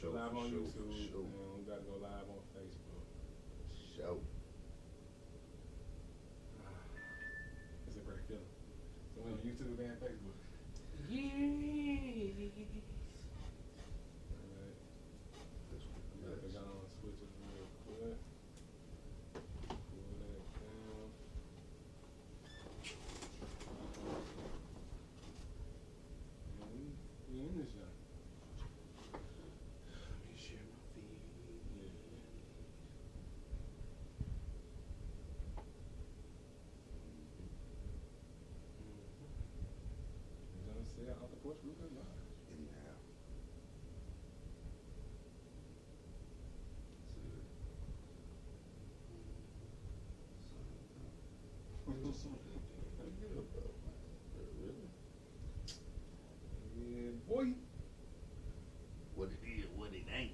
sure. Live on YouTube. For sure. And we gotta go live on Facebook. Show. It's a great feeling. So we on YouTube and Facebook. Yes. Alright. I'm about to go on switches real quick. Pull that down. And we in this joint. Let me share my feed. Yeah. You gonna say out the porch real quick? Anyhow. Yeah, boy. What it is, what it ain't.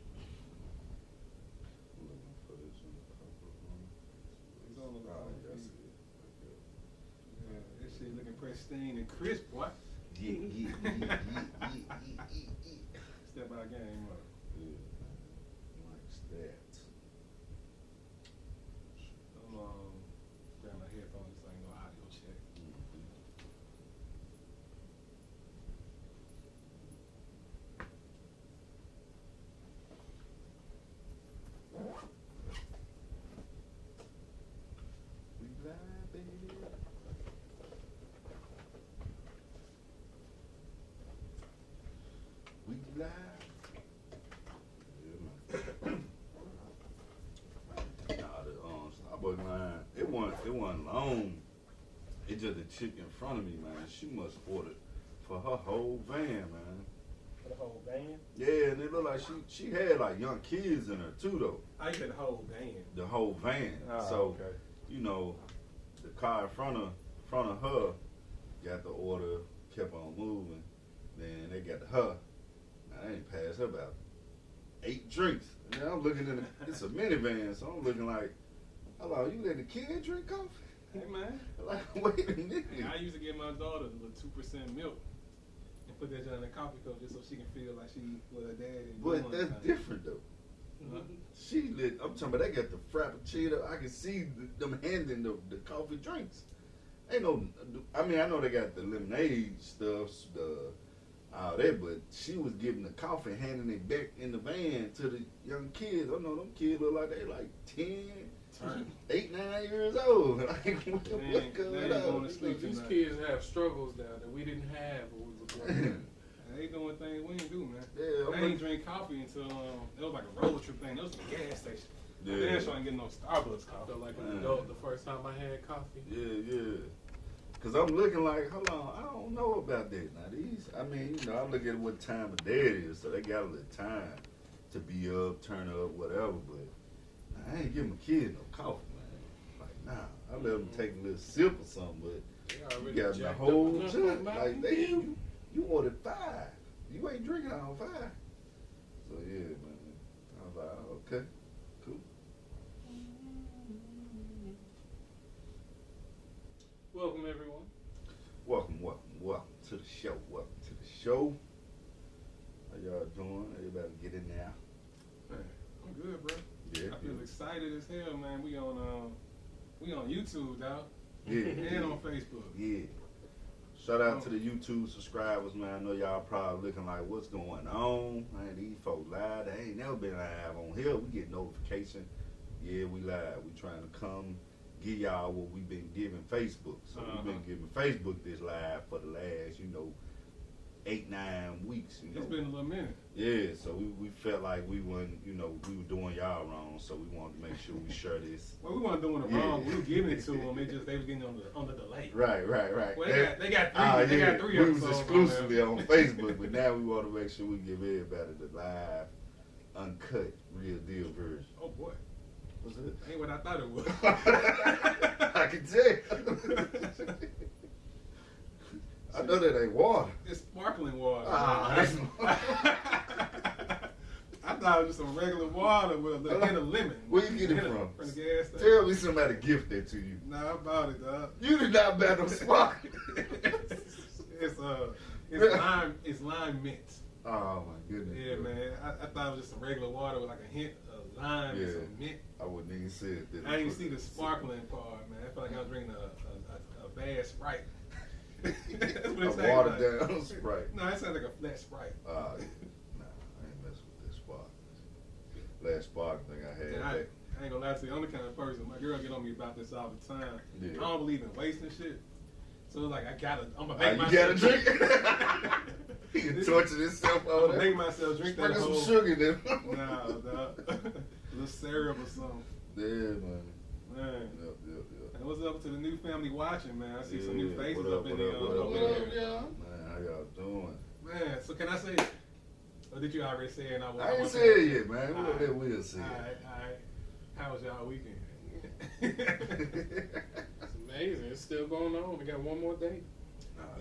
I'm looking for this in the cover. It's on the Oh, cover. that's it. Yeah, that shit looking pristine and crisp, boy. Yeah. Step out game up. Yeah, likes that. I'm grab my headphones so I ain't no audio check. We live, baby. We live. Yeah, man. Nah, the Starbucks line, it wasn't long. It just the chick in front of me, man. She must ordered for her whole van, man. For the whole band? Yeah, and it looked like she had like young kids in her too, though. I said the whole band. The whole van. Oh, So, okay. you know, the car in front of her got the order, kept on moving. Then they got to her. I ain't passed her about 8 drinks. And then I'm looking in it's a minivan, so I'm looking like, hello, you let the kid drink coffee? Hey, man. Like, wait a minute. I used to give my daughter a little 2% milk and put that junk in a coffee cup just so she can feel like she with her daddy. But that's different though. Huh? She lit. I'm talking about they got the frappuccino. I can see them handing the coffee drinks. Ain't no. I mean, I know they got the lemonade stuff, all that, but she was giving the coffee, and handing it back in the van to the young kids. I know them kids look like they like 10, 8, 9 years old. Like, what going on? These kids have struggles now that we didn't have when we were growing up. They doing things we didn't do, man. Yeah, I ain't drink coffee until it was like a road trip thing. It was a gas station. Yeah. Damn sure I ain't getting no Starbucks I coffee. felt like an adult the first time I had coffee. Yeah. Cause I'm looking like, hold on, I don't know about that. Now these, I mean, you know, I look at what time of day it is, so they got a little time to be up, turn up, whatever. But I ain't giving my kids no coffee, man. Like, nah, I let them take a little sip or something, but you got the whole jug. Like, you ordered 5. You ain't drinking on 5. So yeah, man. I was like, okay, cool. Welcome, everyone. Welcome to the show. Welcome to the show. How y'all doing? Everybody get in there. Man, I'm good, bro. Yeah. I feel excited as hell, man. We on YouTube, dog. Yeah. And on Facebook. Yeah. Shout out to the YouTube subscribers, man. I know y'all probably looking like, what's going on? Man, these folks live. They ain't never been live on here. We get notification. Yeah, we live. We trying to come give y'all what we've been giving Facebook. So we've been giving Facebook this live for the last, 8, 9 weeks. It's been a little minute. Yeah, so we felt like we weren't, we were doing y'all wrong, so we wanted to make sure we share this. Well, we weren't doing it wrong. We were giving it to them. It just they was getting on the delay. Right. Well, they got 3. They got 3 We was episodes exclusively on Facebook, but now we want to make sure we give everybody the live, uncut, real deal version. Oh boy, What's it? ain't what I thought it was. I can tell. I know that ain't water. It's sparkling water. That's I thought it was just some regular water with a little hint of lemon. Where you get it from? From the gas station. Tell me somebody gift that to you. Nah, I bought it, dog. You did not buy no spark. It's lime mint. Oh my goodness. Yeah, bro. man. I thought it was just some regular water with like a hint of lime and some mint. I wouldn't even say it. I didn't even see the sparkling part, man. I felt like I was drinking a bad Sprite. That's what it A sounded watered like. down Sprite. No, it sounded like a flat Sprite. Nah, I ain't messing with this spark. Last spark thing I had. And I ain't gonna lie to you, I'm the kind of person, my girl get on me about this all the time. Yeah. I don't believe in wasting shit. So it's like, I'm gonna You make gotta myself drink. He can torture himself I'm all gonna that. make myself drink that Sprinkle whole. some sugar in there. Nah, a little syrup or something. Yeah, man. Man. Yep. And what's up to the new family watching, man? I see some new Yeah, faces what up in there. What up, y'all? Man, how y'all doing? Man, so can I say it? Or did you already say it? I ain't said it yet, man. We'll Alright. let Will say Alright. How was y'all weekend? it. It's amazing. It's still going on. We got one more day.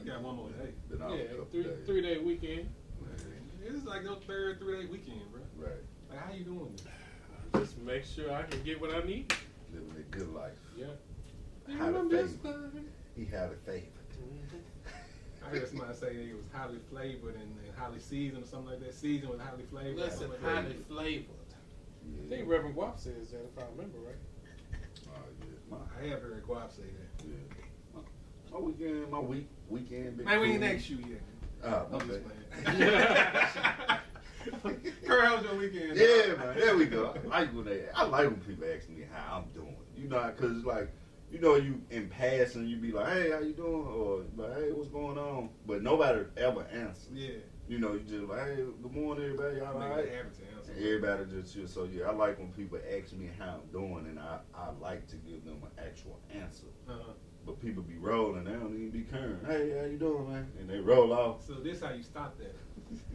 You got one more day. Been out a Yeah, couple days. 3-day weekend. This is like your third 3-day weekend, bro. Right. Like, how you doing this? Just make sure I can get what I need. Living a good life. Yeah. Had a Remember this favorite. time? He had a favorite. I heard somebody say it was highly flavored and highly seasoned or something like that. Seasoned with highly flavored. Listen, Something like that. highly flavored. I Yeah. think Reverend Guap says that, if I remember right. Oh, yeah. I have heard Guap say that. Yeah. My weekend. Been Man, we cool. ain't asked you yet. Oh, I'm okay. just playing. Kurt, how was your weekend? Yeah, man. There we go. I like when people ask me how I'm doing. You know, because like, you know, you in passing, you be like, hey, how you doing? Or like, hey, what's going on? But nobody ever answers. Yeah. You know, you just like, hey, good morning, everybody. Y'all all right? And everybody just chill. So yeah, I like when people ask me how I'm doing, and I like to give them an actual answer. Uh-huh. But people be rolling, they don't even be caring. Hey, how you doing, man? And they roll off. So this how you stop that.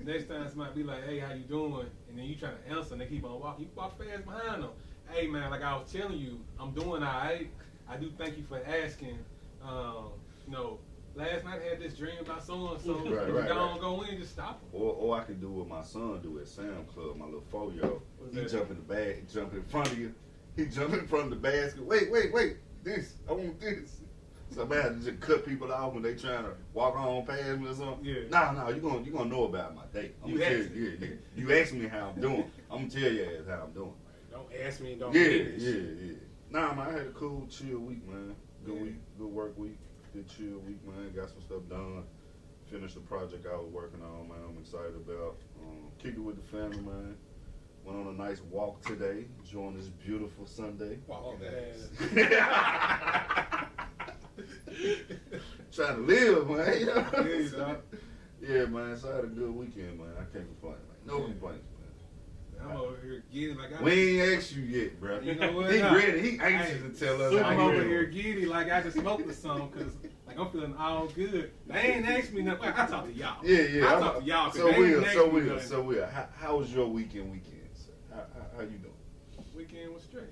Next time somebody be like, hey, how you doing? And then you trying to answer and they keep on walking. You walk fast behind them. Hey, man, like I was telling you, I'm doing all right. I do thank you for asking. You know, last night I had this dream about so-and-so. Right. Go in and just stop them. Or I can do what my son do at Sam Club, my little 4-year-old. What's He that? jump in the bag, jump in front of you. He jump in front of the basket. Wait. This, I want this. So man, I just cut people off when they trying to walk on past me or something. Yeah. No, you gonna know about my day. I'm You gonna tell asked you, yeah. You ask me how I'm doing. I'm gonna tell you how I'm doing. Don't ask me, don't Yeah. mean this. Nah, man, I had a cool, chill week, man. Good Yeah. week, good work week, good chill week, man. Got some stuff done. Finished the project I was working on, man. I'm excited about. Kicked it with the family, man. Went on a nice walk today, enjoying this beautiful Sunday. Walking Trying to live, man. You know what I'm Yeah, saying? dog. Yeah, man. So I had a good weekend, man. I can't complain, man. No complaints, man. I'm over here getting like I We ain't asked you yet, bro. You know what? He Nah. ready. He anxious to tell us how I'm he over doing. here giddy like I just smoked or something because like I'm feeling all good. They ain't asked me nothing. I talk to y'all. Yeah. I talk to y'all. 'Cause So they ain't asked me nothing. So Will. How was your weekend, sir? How you doing? Weekend was straight.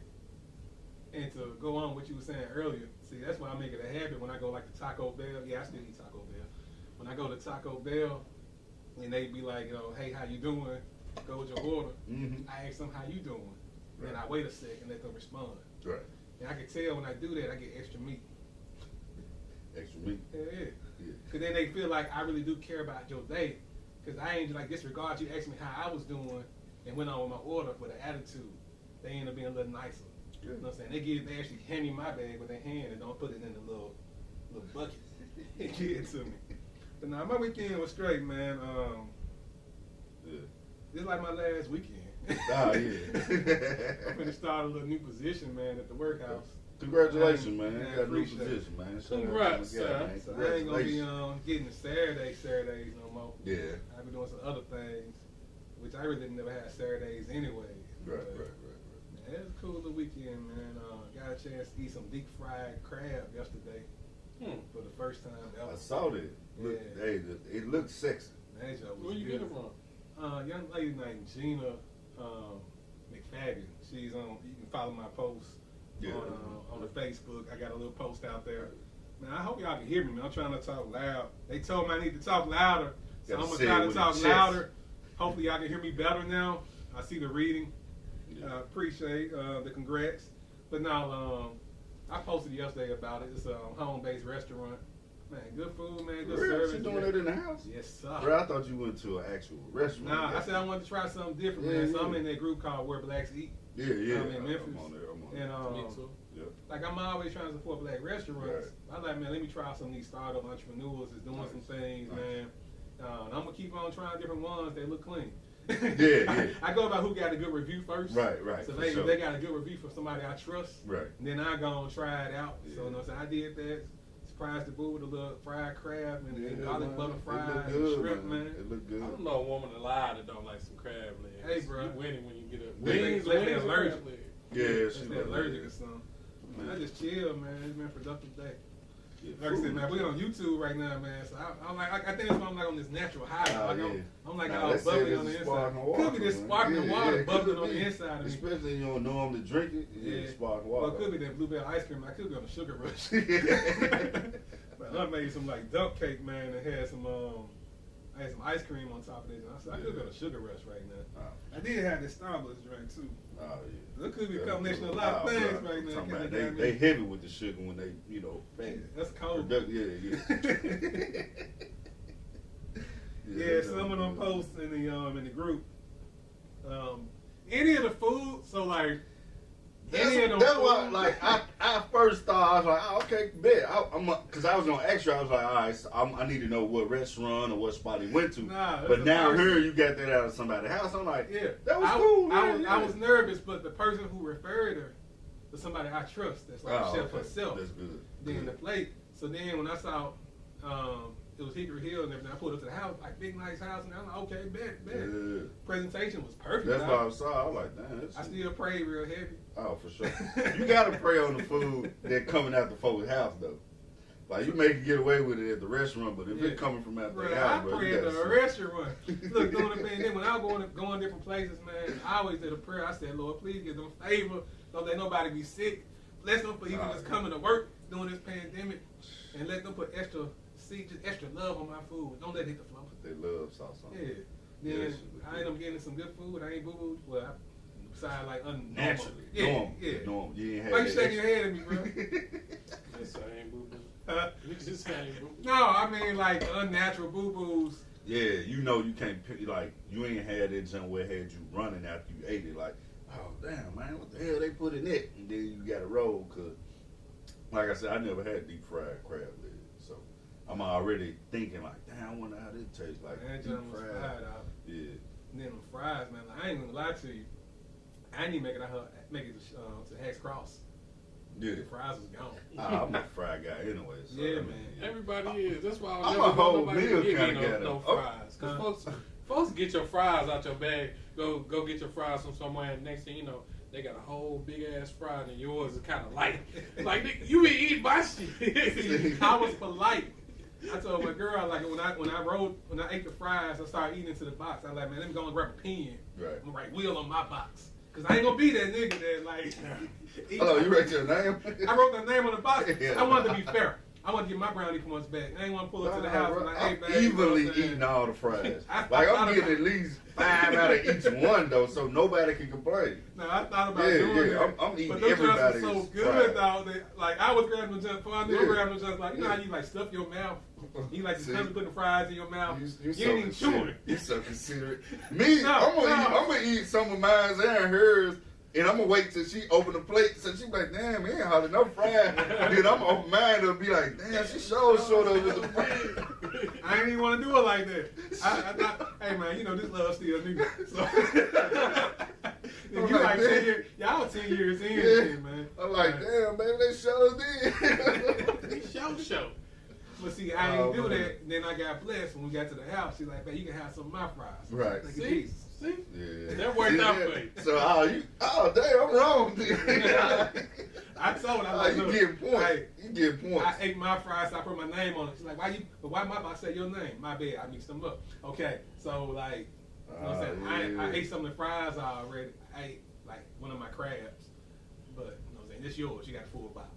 And to go on what you were saying earlier, see, that's why I make it a habit when I go like to Taco Bell. Yeah, I still eat Taco Bell. When I go to Taco Bell, and they be like, hey, how you doing? Go with your order. Mm-hmm. I ask them, how you doing? Then I wait a second and let them respond. Right. And I can tell when I do that, I get extra meat. Extra meat. Yeah. Because then they feel like I really do care about your day. Because I ain't like disregard you asked me how I was doing and went on with my order with an attitude. They end up being a little nicer. You know what I'm saying? They actually hand me my bag with their hand and don't put it in the little bucket and give it to me. But now my weekend was straight, man. Yeah. This is like my last weekend. Ah, yeah. I'm gonna start a little new position, man, at the workhouse. Congratulations, man. Man, You got a new appreciate it. position, man. Shout out to Congrats, my guy, sir. man. So I ain't gonna be Congratulations. getting the Saturdays no more. Yeah. I've been doing some other things, which I really never had Saturdays anyway. Right. Man, it was a cool little weekend, man. Got a chance to eat some deep fried crab yesterday for the first time ever. I saw that. Look, Yeah. hey, it looked sexy. Man, that joke was Where you get it beautiful. from? Young lady named Gina McFadden. She's on. You can follow my posts on the Facebook. I got a little post out there. Man, I hope y'all can hear me, man. I'm trying to talk loud. They told me I need to talk louder, so Gotta I'm gonna say try it to with talk your chest. louder. Hopefully y'all can hear me better now. I see the reading. Yeah. Appreciate the congrats. But now, I posted yesterday about it. It's a home-based restaurant. Man, good food, man, For good real? service. She doing that in the house? Yes, sir. Bro, I thought you went to an actual restaurant. Nah, I said I wanted to try something different, Yeah, man. So yeah. I'm in that group called Where Blacks Eat. Yeah, yeah. I'm in Memphis. I'm on there. And Me too. Yeah. like I'm always trying to support black restaurants. I'm like, man, let me try some of these startup entrepreneurs that's doing some things, man. And I'm gonna keep on trying different ones that look clean. Yeah. I go about who got a good review first. Right. So for they, sure. they got a good review from somebody I trust. Right. And then I go and try it out. Yeah. So you know what I'm saying? I did that. Surprised the boo with a little fried crab and garlic man. butter It fries look and good, shrimp, man. It look I good. don't know a woman alive that don't like some crab legs. Hey, bro. You winning when you get up. They and allergic. crab legs. Yeah, Unless she they're look allergic good. or something. Man. I just chill, man. It's been a productive day. Yeah, Like I said, food. man, we on YouTube right now, man. So I'm like, I think that's why I'm like on this natural high. Oh, Like yeah. I'm like Nah, all let's say bubbly this on the is inside. sparkling water, Could be this man. sparkling Yeah, water yeah, bubbling could on the be. inside of me. Especially you don't normally drink it. Yeah, sparkling water. Well, it could be that blueberry ice cream. I could be on a sugar rush. But I made some like duck cake, man, and had some I had some ice cream on top of it. And I said I could be on a sugar rush right now. I did have this Starbucks drink too. Oh yeah. It could be a combination of a lot of things right now. Talking about Kinda got they me. heavy with the sugar when they fat. That's cold. Yeah. Yeah, some of them posts in the group. Any of the food, so like any of them That's why, food- like, I first thought, I was like, oh, okay, bet. Because I was going to ask you, I was like, all right, so I need to know what restaurant or what spot he went to. Nah, that's but the now person. here you got that out of somebody's house. I'm like, Yeah, that was I, cool, I man. was, yeah. I was nervous, but the person who referred her to somebody I trust, that's like a chef okay. herself, That's good. then the Good. plate. So then when I saw it was Hickory Hill and everything, I pulled up to the house, like big nice house, and I'm like, okay, bet. Yeah. Presentation was perfect. That's dog. what I saw. I was like, damn. That's I still prayed real heavy. Oh, for sure. You got to pray on the food that coming out the folks' house, though. Like, you may can get away with it at the restaurant, but if it's coming from out the Bro, house, I bro, prayed you at got the to restaurant. Look, during the pandemic, when I was going different places, man, I always did a prayer. I said, Lord, please give them favor. Don't let nobody be sick. Bless them for even just coming to work during this pandemic. And let them put extra love on my food. Don't let it hit the floor. They love sauce on it. Yeah. Then Yes. I end up getting some good food. I ain't boo-boo. Well, besides like Naturally. Yeah, Normal. yeah. Normal. You ain't had Why you that shaking your extra- head at me, bro? Yes, I ain't boo-boo. You just ain't boo-boo. No, I mean like unnatural boo-boos. Yeah, you know you can't pick, like, you ain't had that junk where it had you running after you ate it. Like, oh, damn, man, what the hell they put in it? And then you got to roll, because, like I said, I never had deep fried crab legs. So I'm already thinking, like, damn, I wonder how this tastes like. That Deep junk was fried out. Yeah. And then them fries, man. Like, I ain't gonna lie to you. I didn't even make it to Hex Cross. Yeah. The fries was gone. I'm a fried guy anyway. So, Yeah, I mean, man. Everybody is. That's why I'm I'll a never whole want nobody meal to give kinda me guy, no though. fries. Because folks get your fries out your bag. Go get your fries from somewhere, and next thing you know, they got a whole big ass fry, and yours is kind of light. Like, nigga, you been eating my shit. I was polite. I told my girl, like, when I ate the fries, I started eating into the box. I was like, man, let me go and grab a pen. Right. I'm gonna write Will on my box. Cause I ain't gonna be that nigga that like. eat- Hello, you write your name? I wrote the name on the box. Yeah. I wanted to be fair. I want to get my brownie points back. I ain't want to pull up to the house and like, hey, I'm man. evenly you know what I'm saying? eating all the fries. I Like, I'm thought getting about- at least 5 out of each one, though, so nobody can complain. No, I thought about Yeah, doing yeah, that. I'm eating but those everybody's was so good, fries. though. That, like, I was grabbing them just fun. You Yeah. grabbing them just like, you know Yeah. how you like stuff your mouth? You like just See? come and put the fries in your mouth. You You ain't even chewing considerate. it. You so considerate. Me, No, I'm gonna eat some of mine and hers, and I'm gonna wait till she open the plate. So she be like, damn, man, hardly no fries. Then I'm gonna open mine and be like, damn, she sure short of the fries. I didn't even want to do it like that. I thought, hey man, you know this love still new. So you I'm like like, 10 damn. years, y'all 10 years in, Yeah. shit, man. I'm like, damn, baby, they sure did. Show. But see, I ain't Oh, do man. that. Then I got blessed when we got to the house. She's like, man, you can have some of my fries. Right. Like, See? See? Yeah. That worked out for you. So, damn, I'm wrong. I told her, I Oh, was like, you look, get points. hey, You get points. I ate my fries, I put my name on it. She's like, why am I say your name? My bad, I mixed them up. Okay, so like, you know what I'm saying? yeah. I ate some of the fries already. I ate like one of my crabs. But, you know what I'm saying? This yours, you got a full box.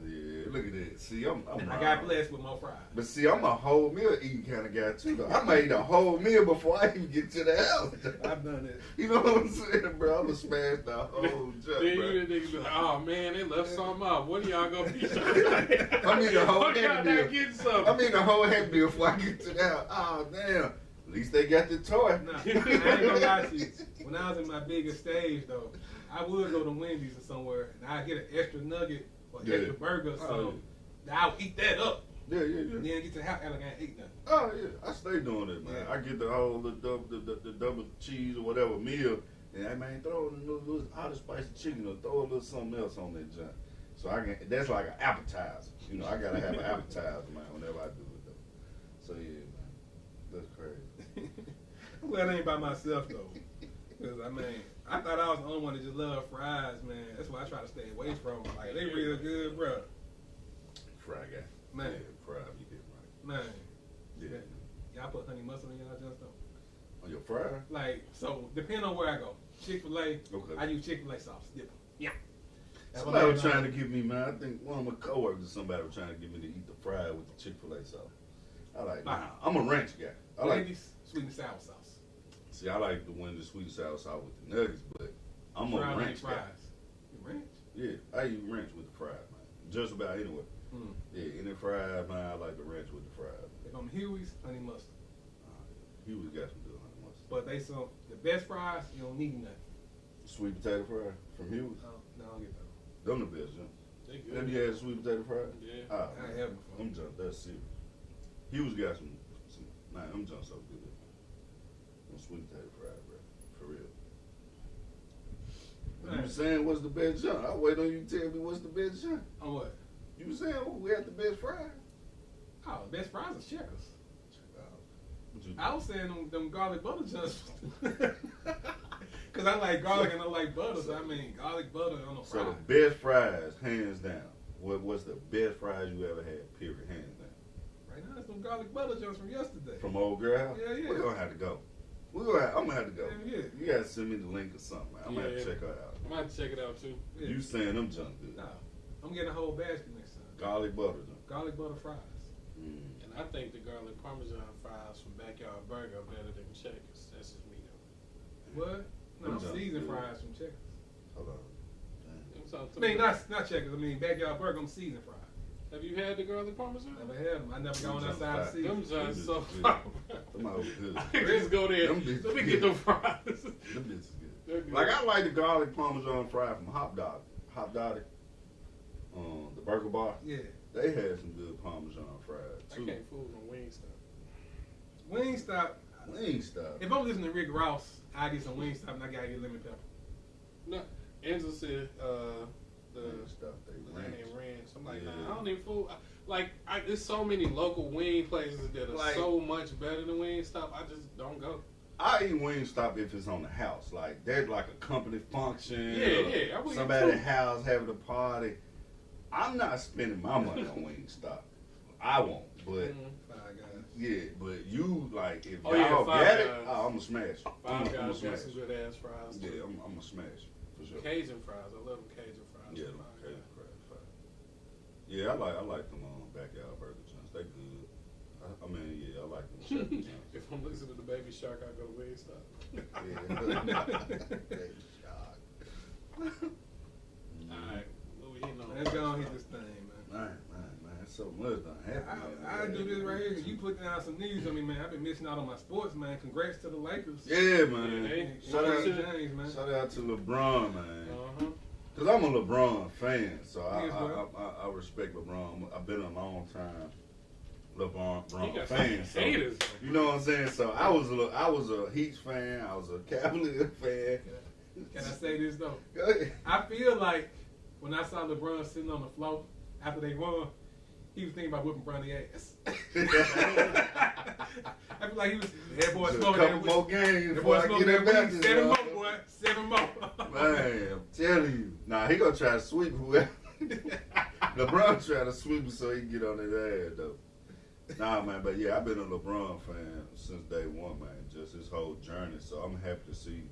Yeah, look at that. See, I'm I got blessed with more fries. But see, I'm a whole meal eating kind of guy too, though. I might eat a whole meal before I even get to the house. I've done it. You know what I'm saying, bro? I'm gonna smash the whole junk, Then bro. you niggas be like, oh man, they left something out. What are y'all gonna be? I mean the whole y'all happy not meal. getting something. I mean the whole happy meal before I get to the house. Oh damn! At least they got the toy. Nah, I ain't gonna lie to you. When I was in my biggest stage though, I would go to Wendy's or somewhere and I'd get an extra nugget or extra burger or something. I would eat that up. Yeah. And then get to the house and I ain't eat nothing. Oh yeah, I stay doing it, man. Yeah. I get the whole the double cheese or whatever meal, and I man throw in a little out of spicy chicken or throw a little something else on that junk. So I can. That's like an appetizer. You know, I gotta have an appetizer, man. Whenever I do it though. So yeah, man, that's crazy. I'm glad I ain't by myself though. Cause I mean, I thought I was the only one that just loved fries, man. That's why I try to stay away from them. Like they real good, bro. Fry guy. Man. Yeah, fry. You did right. Man. Yeah. Y'all put honey mustard in y'all just though. On your fry? Like, so depending on where I go. Chick-fil-A, Okay. I use Chick-fil-A sauce. Dip 'em. Yeah. Somebody was trying to give me, man. I think one of my coworkers or somebody was trying to get me to eat the fry with the Chick-fil-A sauce. I like, nah, I'm a ranch guy. I like. Wendy's sweet and sour sauce. See, I like the Wendy's sweet and sour sauce with the nuggets, but I'm a Fries ranch ain't guy. fries. You ranch? Yeah, I eat ranch with the fries, man. Just about anywhere. Mm. Yeah, any fries, man, I like the ranch with the fries. If I'm Huey's, honey mustard. He was got some good honey mustard. But they some the best fries, you don't need nothing. Sweet potato fry from Hughes. No, I don't get that. Them the best, huh? They good. Have you had sweet potato fries? Yeah. Ah, I man, haven't before. them junk, that's serious. Hughes got some man, them junk so good. Them sweet potato fries, bro. For real. You Man. saying what's the best junk? I wait on you to tell me what's the best junk. On what? You saying who had the best fries? Oh, the best fries are Checkers. What you I was saying them garlic butter joints. Cause I like garlic and I like butter, so I mean garlic butter on a fry. So the best fries, hands down. What's the best fries you ever had? Period, hands down. Right now, it's them garlic butter joints from yesterday. From Old Girl House? Yeah, yeah. We're gonna have to go. I'm gonna have to go. Yeah, yeah. You gotta send me the link or something. Man. I'm gonna have to Yeah. check her out. I might check it out too. Yeah. You saying them junk good? No, I'm getting a whole basket next time. Garlic butter junk. Garlic butter fries. Mm. And I think the garlic parmesan fries from Backyard Burger are better than Checkers. That's just me though. What? No, Them junk seasoned good. fries from Checkers. Hold on. Them sound I mean, not Checkers. I mean, Backyard Burger. I'm seasoned fries. Have you had the garlic parmesan? Never had them. I never gone Them outside junk to see Them them. joints so Them fire. Them all good. I can just go there. Them bitches Let me good. get them fries. Them bitches good. They're good. Like I like the garlic parmesan fry from Hop Dog. Hop Dotty. The Burger Bar. Yeah. They had some good parmesan fries I too. can't fool on Wingstop. Wingstop. Wingstop. If I'm listening to Rick Ross, I get some Wingstop and I gotta get lemon pepper. No, Angela said the Wingstop, they lemon ranch. ranch. I'm like, Yeah. nah, I don't even fool. There's so many local wing places that are Like- so much better than Wingstop. I just don't go. I eat Wingstop if it's on the house. Like there's like a company function. Yeah, or yeah, I would eat somebody's too. house having a party. I'm not spending my money on Wingstop. I won't, but Five Guys. yeah, but you like if Oh, yeah, y'all Five got it, Guys. I'm gonna smash it. Five I'm Guys smash got some it. good ass fries. Yeah, too. I'm gonna smash it for sure. Cajun fries. I love them Cajun fries. Yeah, from them Five Cajun Guys. fries, fire. Yeah, I like them Backyard Burger joints. They good. I mean, yeah, I like them. Chef joints. If I'm listening to Baby Shark, I go to Wingstop. Alright, what we hitting on? Let's go and hit this thing, man. Man, so much done happened. I do this right here because you put down some news on me, man. I've been missing out on my sports, man. Congrats to the Lakers. Yeah, man. Yeah, And Shout out, James, man. shout out to LeBron, man. Uh-huh. Cause I'm a LeBron fan, so Yes, bro. I respect LeBron. I've been a long time LeBron He got fan. some So, haters. you know what I'm saying? So I was a Heat fan. I was a Cavaliers fan. Can I say this, though? Go ahead. I feel like when I saw LeBron sitting on the floor after they won, he was thinking about whipping Bronny ass. I feel like he was, that boy Just a slow couple down. more games That before boy I slow get down. him back to 7 more, y'all. boy. 7 more. Man, I'm telling you. Nah, he gonna try to sweep whoever. LeBron trying to sweep him so he can get on his ass, though. Nah, man, but yeah, I've been a LeBron fan since day one, man. Just his whole journey. So I'm happy to see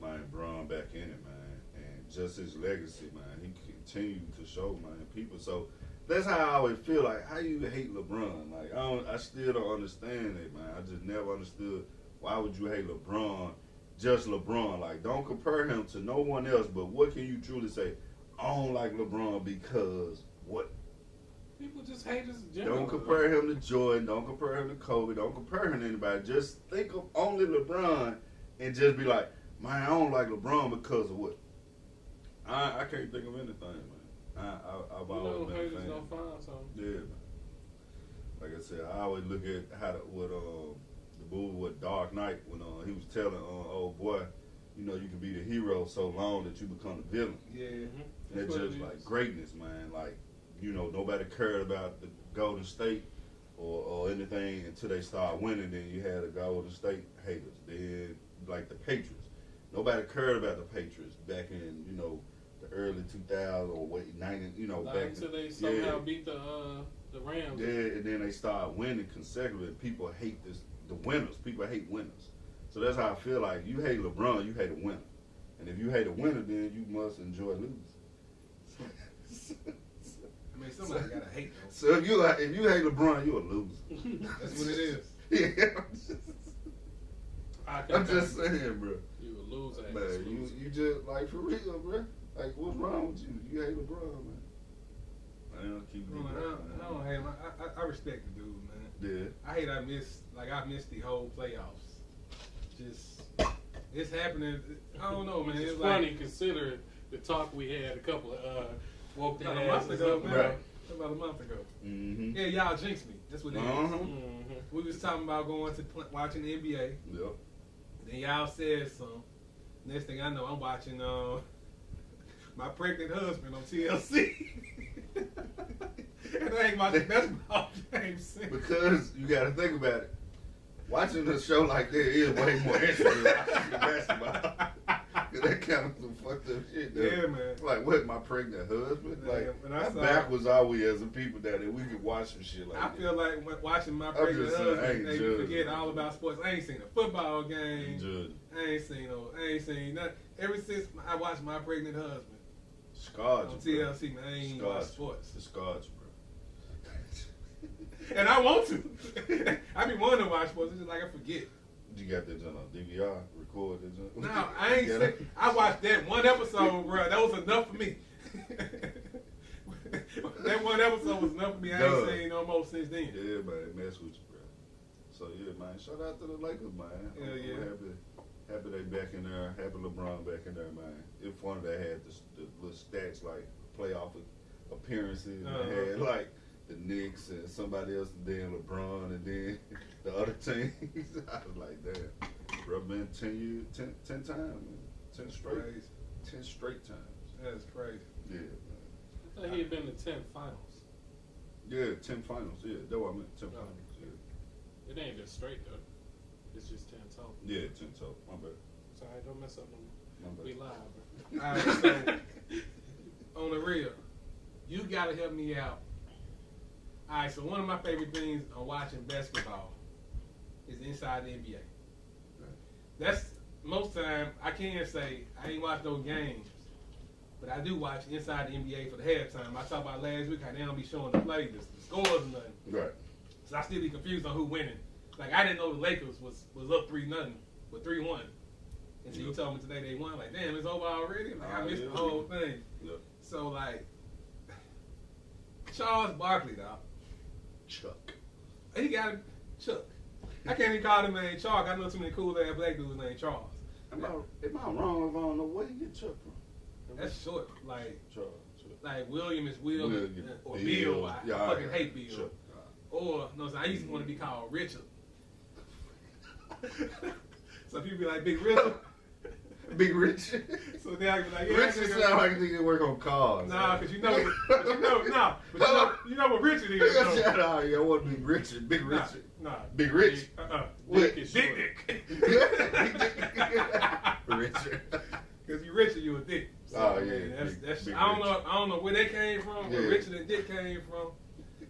my Bron back in it, man. And just his legacy, man. He continued to show, man, people. So that's how I always feel. Like, how you hate LeBron? Like, I still don't understand it, man. I just never understood why would you hate LeBron, just LeBron. Like, don't compare him to no one else. But what can you truly say? I don't like LeBron because what? People just hate us in general. Don't compare him to Jordan. Don't compare him to Kobe. Don't compare him to anybody. Just think of only LeBron and just be like, man, I don't like LeBron because of what? I can't think of anything, man. I've always been a fan. Gonna find something. Yeah, man. Like I said, I always look at how the movie with Dark Knight when he was telling old boy, you know, you can be the hero so long that you become the villain. Yeah. And that's just like greatness, man. Like, you know, nobody cared about the Golden State or anything until they start winning. Then you had the Golden State haters. Then like the Patriots. Nobody cared about the Patriots back in, you know, the early 2000s or 90s, you know, Not back until they somehow beat the Rams. Yeah, and then they start winning consecutively. People hate the winners. People hate winners. So that's how I feel like you hate LeBron, you hate a winner. And if you hate a winner, then you must enjoy losing. I mean, somebody gotta hate though. So if you hate LeBron, you a loser. That's what it is. Yeah. I'm just saying, bro. You a loser. Man, you just, like, for real, bro. Like, what's wrong with you? You hate LeBron, man. I don't keep I don't hate him. I respect the dude, man. Yeah. I missed the whole playoffs. Just, it's happening. I don't know, man. It's It's funny like, considering the talk we had a couple of woke about their a month asses ago, up, man. Right. About a month ago. Mm-hmm. Yeah, y'all jinxed me. That's what it is. Mm-hmm. We was talking about going to watching the NBA. Yep. Then y'all said something. Next thing I know, I'm watching My Pregnant Husband on TLC. And I ain't watching basketball games since. Because you got to think about it. Watching a show like that is way more interesting than watching the basketball. Cause that kind of some fucked up shit, though. Yeah, man. Like, what, my pregnant husband? Yeah, Like, when I how saw- backwards are we as a people that we could watch some shit like I that? feel like watching My I'm Pregnant just saying, I Husband, ain't they judging, forget man. all about sports. I ain't seen a football game. Judge. I ain't seen nothing. Ever since I watched My Pregnant Husband Scarred on you, bro. TLC, man, I ain't Scarred watch you. sports. It scarred you, bro. And I want to. I be wanting to watch sports. It's just like I forget. You got that on DVR, record that joint? No, I ain't seen. I watched that one episode, bro. That was enough for me. That one episode was enough for me. I ain't seen no more since then. Yeah, man, it mess with you, bro. So yeah, man, shout out to the Lakers, man. Hell yeah. Happy they back in there. Happy LeBron back in there, man. It's funny they had the little stats like playoff appearances. And they had like the Knicks and somebody else, and then LeBron, and then the other teams. I was like, damn, bro, been 10 times, man. 10 straight. Crazy. 10 straight times. That's crazy. Yeah, man. I thought he had been to 10 finals. Yeah, 10 finals. Yeah, that's what I meant. 10 finals. Yeah. It ain't been straight though. It's just 10 total. Yeah, 10 total. My bad. Sorry, don't mess up no more. My bad. We live, bro. All right, so on the real, you gotta help me out. All right, so one of my favorite things on watching basketball is inside the NBA. That's most time I can't say I ain't watch no games, but I do watch inside the NBA for the halftime. I talked about last week how they don't be showing the play, the scores and nothing. Right. So I still be confused on who winning. Like I didn't know the Lakers was up 3-0, but 3-1. Until you told me today they won. Like damn, it's over already. Like I missed the whole thing. Yep. So like Charles Barkley, dog. Chuck. He got him, Chuck. I can't even call him name Charles. I know too many cool ass black dudes named Charles. Am I wrong if I don't know where you get Chuck from? That's short. Like Charles. Chuck. like William is Will William, or Bill. Bill. I Yeah, fucking hate Bill. Chuck. Or no, I used to want to be called Richard. So people be like Big Richard. Big Rich. So then I be like, yeah, Richard nigga. sound like a nigga that work on cars. Nah, cause you know what Richard is. though. Shout out, I want to be Richard. Big Nah, Richard. nah. Big Rich. What? Dick is short. Dick. Richard. Cause you Richard, you a dick. So, Oh, yeah, man, big- that's big I don't know where they came from. Where Yeah. Richard and Dick came from.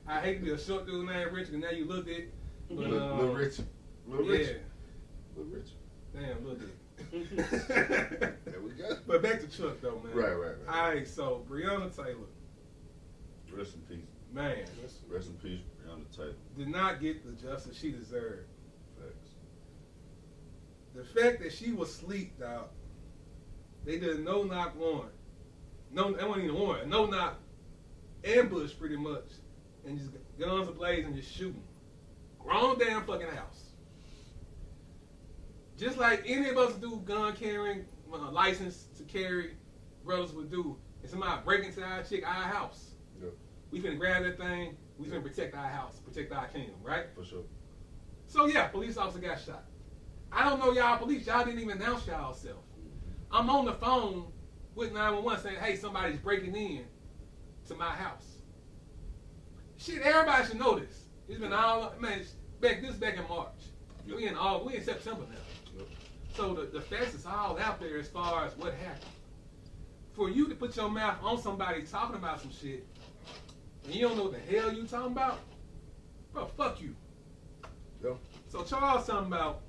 I hate to be a short dude named Richard, and now you look Dick. But Little Richard. Little yeah, Richard. Little Richard. damn, look Dick. There we go. But back to Chuck though, man. Right. All right, so Breonna Taylor, Rest in peace. man, Rest in peace, Breonna Taylor. did not get the justice she deserved. Facts. The fact that she was asleep, dog. They did a no-knock warrant. No, that wasn't even a warrant. No-knock ambush, pretty much, and just guns ablaze and just shooting. Grown damn fucking house. Just like any of us do gun carrying, license to carry, brothers would do. If somebody break into our house, Yep. we finna grab that thing. We finna protect our house, protect our kingdom, right? For sure. So yeah, police officer got shot. I don't know y'all police. Y'all didn't even announce y'all self. I'm on the phone with 911 saying, hey, somebody's breaking in to my house. Shit, everybody should know this. It's been all, man, back in March. Yep. We in September now. Yep. So the facts is all out there as far as what happened. For you to put your mouth on somebody talking about some shit, and you don't know what the hell you talking about, bro, fuck you. Yep. So Charles talking about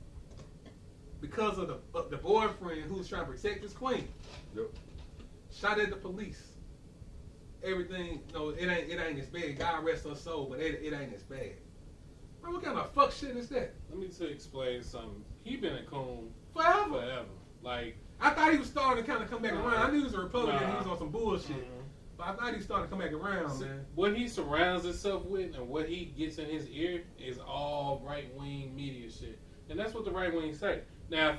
because of the boyfriend who was trying to protect his queen, Yep. shot at the police. Everything, no, it ain't as bad. God rest her soul, but it ain't as bad. Bro, what kind of fuck shit is that? Let me explain something. He been a coon Forever. Like, I thought he was starting to kind of come back around. I knew he was a Republican. Nah. He was on some bullshit. But I thought he was starting to come back around, man. what he surrounds himself with and what he gets in his ear is all right wing media shit, and that's what the right wing say. Now,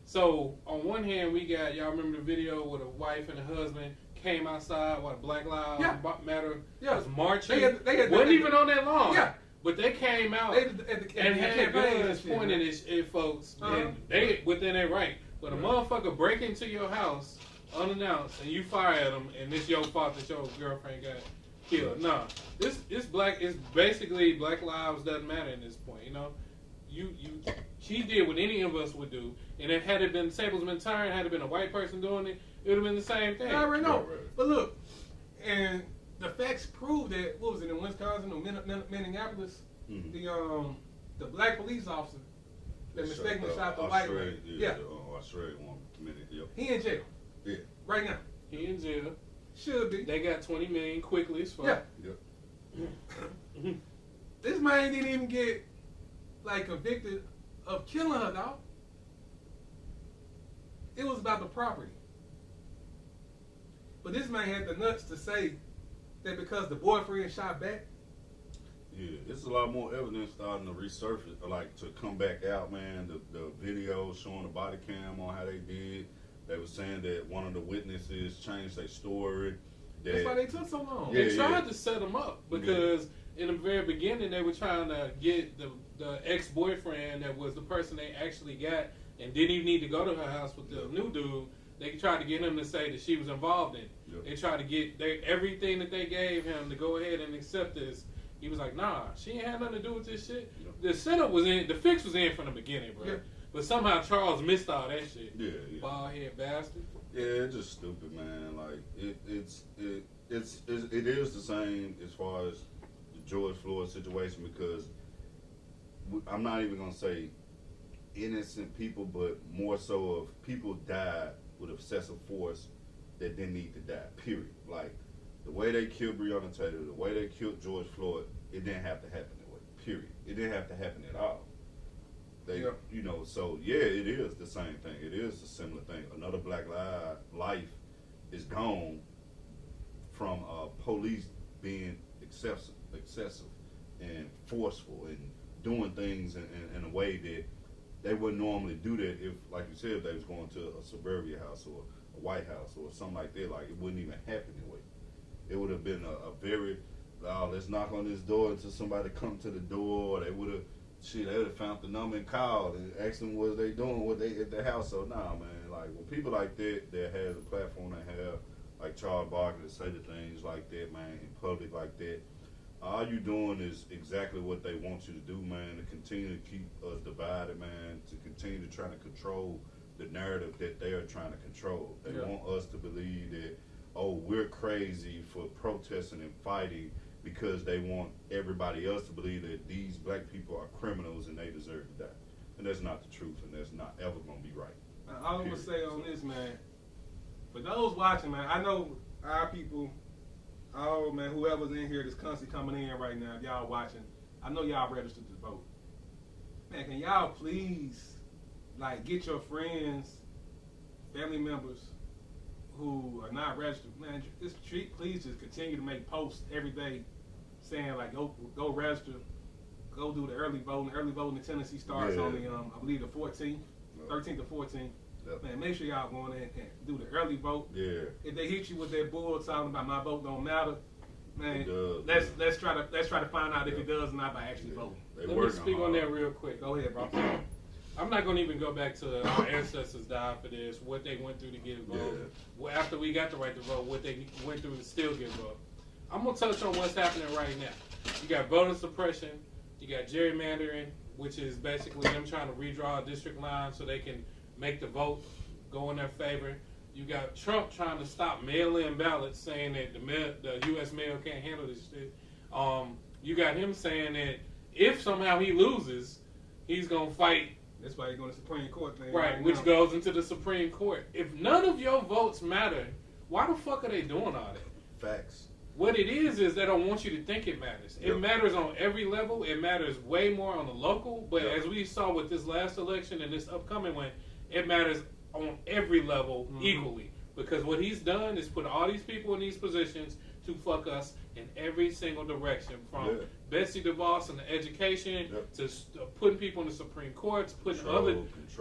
so on one hand we got, y'all remember the video where the wife and the husband came outside while Black Lives Matter was marching. They wasn't even on that long. Yeah. But they came out and had guns pointed at folks, and they within their right. But a motherfucker break into your house unannounced and you fire at them, and it's your fault that your girlfriend got killed. Nah, it's basically Black Lives doesn't matter at this point. You know, she did what any of us would do, and if had it been tables been turned, had it been a white person doing it, it would have been the same thing. I already know. But look, and the facts prove that, what was it, in Wisconsin or Minneapolis, the black police officer that mistakenly shot the white man. Yeah. Australia one minute. Yep. He in jail. Yeah. Right now. He in jail. Should be. They got 20 million quickly as fuck. Yeah. Yep. This man didn't even get convicted of killing her, dog. It was about the property. But this man had the nuts to say that because the boyfriend shot back. Yeah, it's a lot more evidence starting to resurface, to come back out, man. The video showing the body cam on how they did. They were saying that one of the witnesses changed their story. That's why they took so long. Yeah, they tried to set them up because in the very beginning they were trying to get the ex-boyfriend that was the person they actually got and didn't even need to go to her house with the new dude. They tried to get him to say that she was involved in it. Yep. They tried to get everything that they gave him to go ahead and accept this. He was like, nah, she ain't had nothing to do with this shit. Yep. The setup was in, the fix was in from the beginning, bro. Yeah. But somehow Charles missed all that shit. Yeah. Bald head bastard. Yeah, it's just stupid, man. Like it is the same as far as the George Floyd situation, because I'm not even gonna say innocent people, but more so of people died with excessive force that didn't need to die. Period. Like the way they killed Breonna Taylor, the way they killed George Floyd, it didn't have to happen that way. Period. It didn't have to happen at all. So yeah, it is the same thing. It is a similar thing. Another black life is gone from police being excessive and forceful and doing things in a way that they wouldn't normally do that if, like you said, if they was going to a suburbia house or a White House or something like that. Like, it wouldn't even happen that way. It would have been a very, let's knock on this door until somebody come to the door. They would have found the number and called and asked them what they doing, what they at their house. So nah, man, like when people like that has a platform they have, like Charles Barkley, to say the things like that, man, in public like that, all you doing is exactly what they want you to do, man, to continue to keep us divided, man, to continue to try to control the narrative that they are trying to control. They want us to believe that, oh, we're crazy for protesting and fighting because they want everybody else to believe that these black people are criminals and they deserve to die. And that's not the truth, and that's not ever going to be right. All I'm gonna say on this, man, for those watching, man, I know our people, man, whoever's in here that's constantly coming in right now, if y'all watching, I know y'all registered to vote. Man, can y'all please, like, get your friends, family members who are not registered, man, please just continue to make posts every day saying, like, go register, go do the early voting. Early voting in Tennessee starts on the, I believe, the 14th, 13th or 14th. Yep. Man, make sure y'all go in there and do the early vote. Yeah. If they hit you with that bull talking about my vote don't matter, man, let's try to find out if it does or not by actually voting. Let me speak on that real quick. Go ahead, bro. I'm not gonna even go back to our ancestors died for this, what they went through to get involved. Well, after we got the right to vote, what they went through to still get involved. I'm gonna touch on what's happening right now. You got voter suppression, you got gerrymandering, which is basically them trying to redraw a district line so they can make the vote go in their favor. You got Trump trying to stop mail-in ballots, saying that the U.S. mail can't handle this shit. You got him saying that if somehow he loses, he's gonna fight. That's why he's going to the Supreme Court thing. Right, which goes into the Supreme Court. If none of your votes matter, why the fuck are they doing all that? Facts. What it is they don't want you to think it matters. It matters on every level. It matters way more on the local. But as we saw with this last election and this upcoming one, it matters on every level equally. Because what he's done is put all these people in these positions to fuck us in every single direction. From Betsy DeVos and the education to putting people in the Supreme Courts, putting other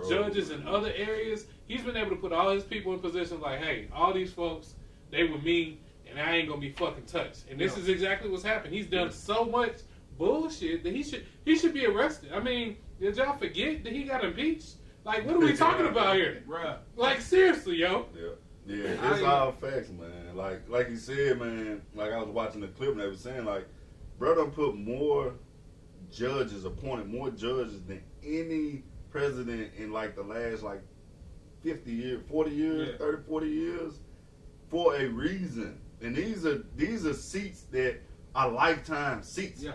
judges in other areas. He's been able to put all his people in positions like, hey, all these folks, they with me, and I ain't gonna be fucking touched. And this is exactly what's happened. He's done so much bullshit that he should be arrested. I mean, did y'all forget that he got impeached? Like, what are we talking about here? Bruh. Like, seriously, yo. Yeah, it's all facts, man. Like you said, man, like I was watching the clip and they were saying, like, bro done put more judges, appointed more judges than any president in, like, the last, like, 50 years, 40 years, 30, 40 years for a reason. And these are seats that are lifetime seats. Yeah.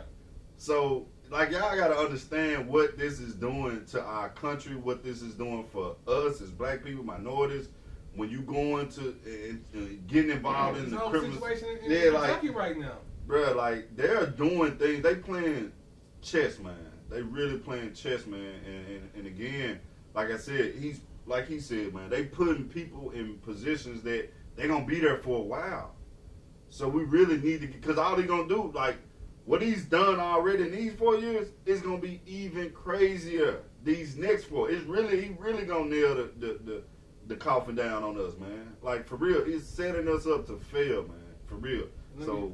So, like, y'all got to understand what this is doing to our country, what this is doing for us as black people, minorities. When you going to getting involved in the criminal situation in Kentucky right now, bro, like they're doing things. They playing chess, man. They really playing chess, man. And again, like I said, he said, man, they putting people in positions that they gonna be there for a while. So we really need to, because all they gonna do, like what he's done already in these 4 years, is gonna be even crazier these next 4. He really gonna nail the coffin down on us, man. Like, for real, it's setting us up to fail, man. For real. So,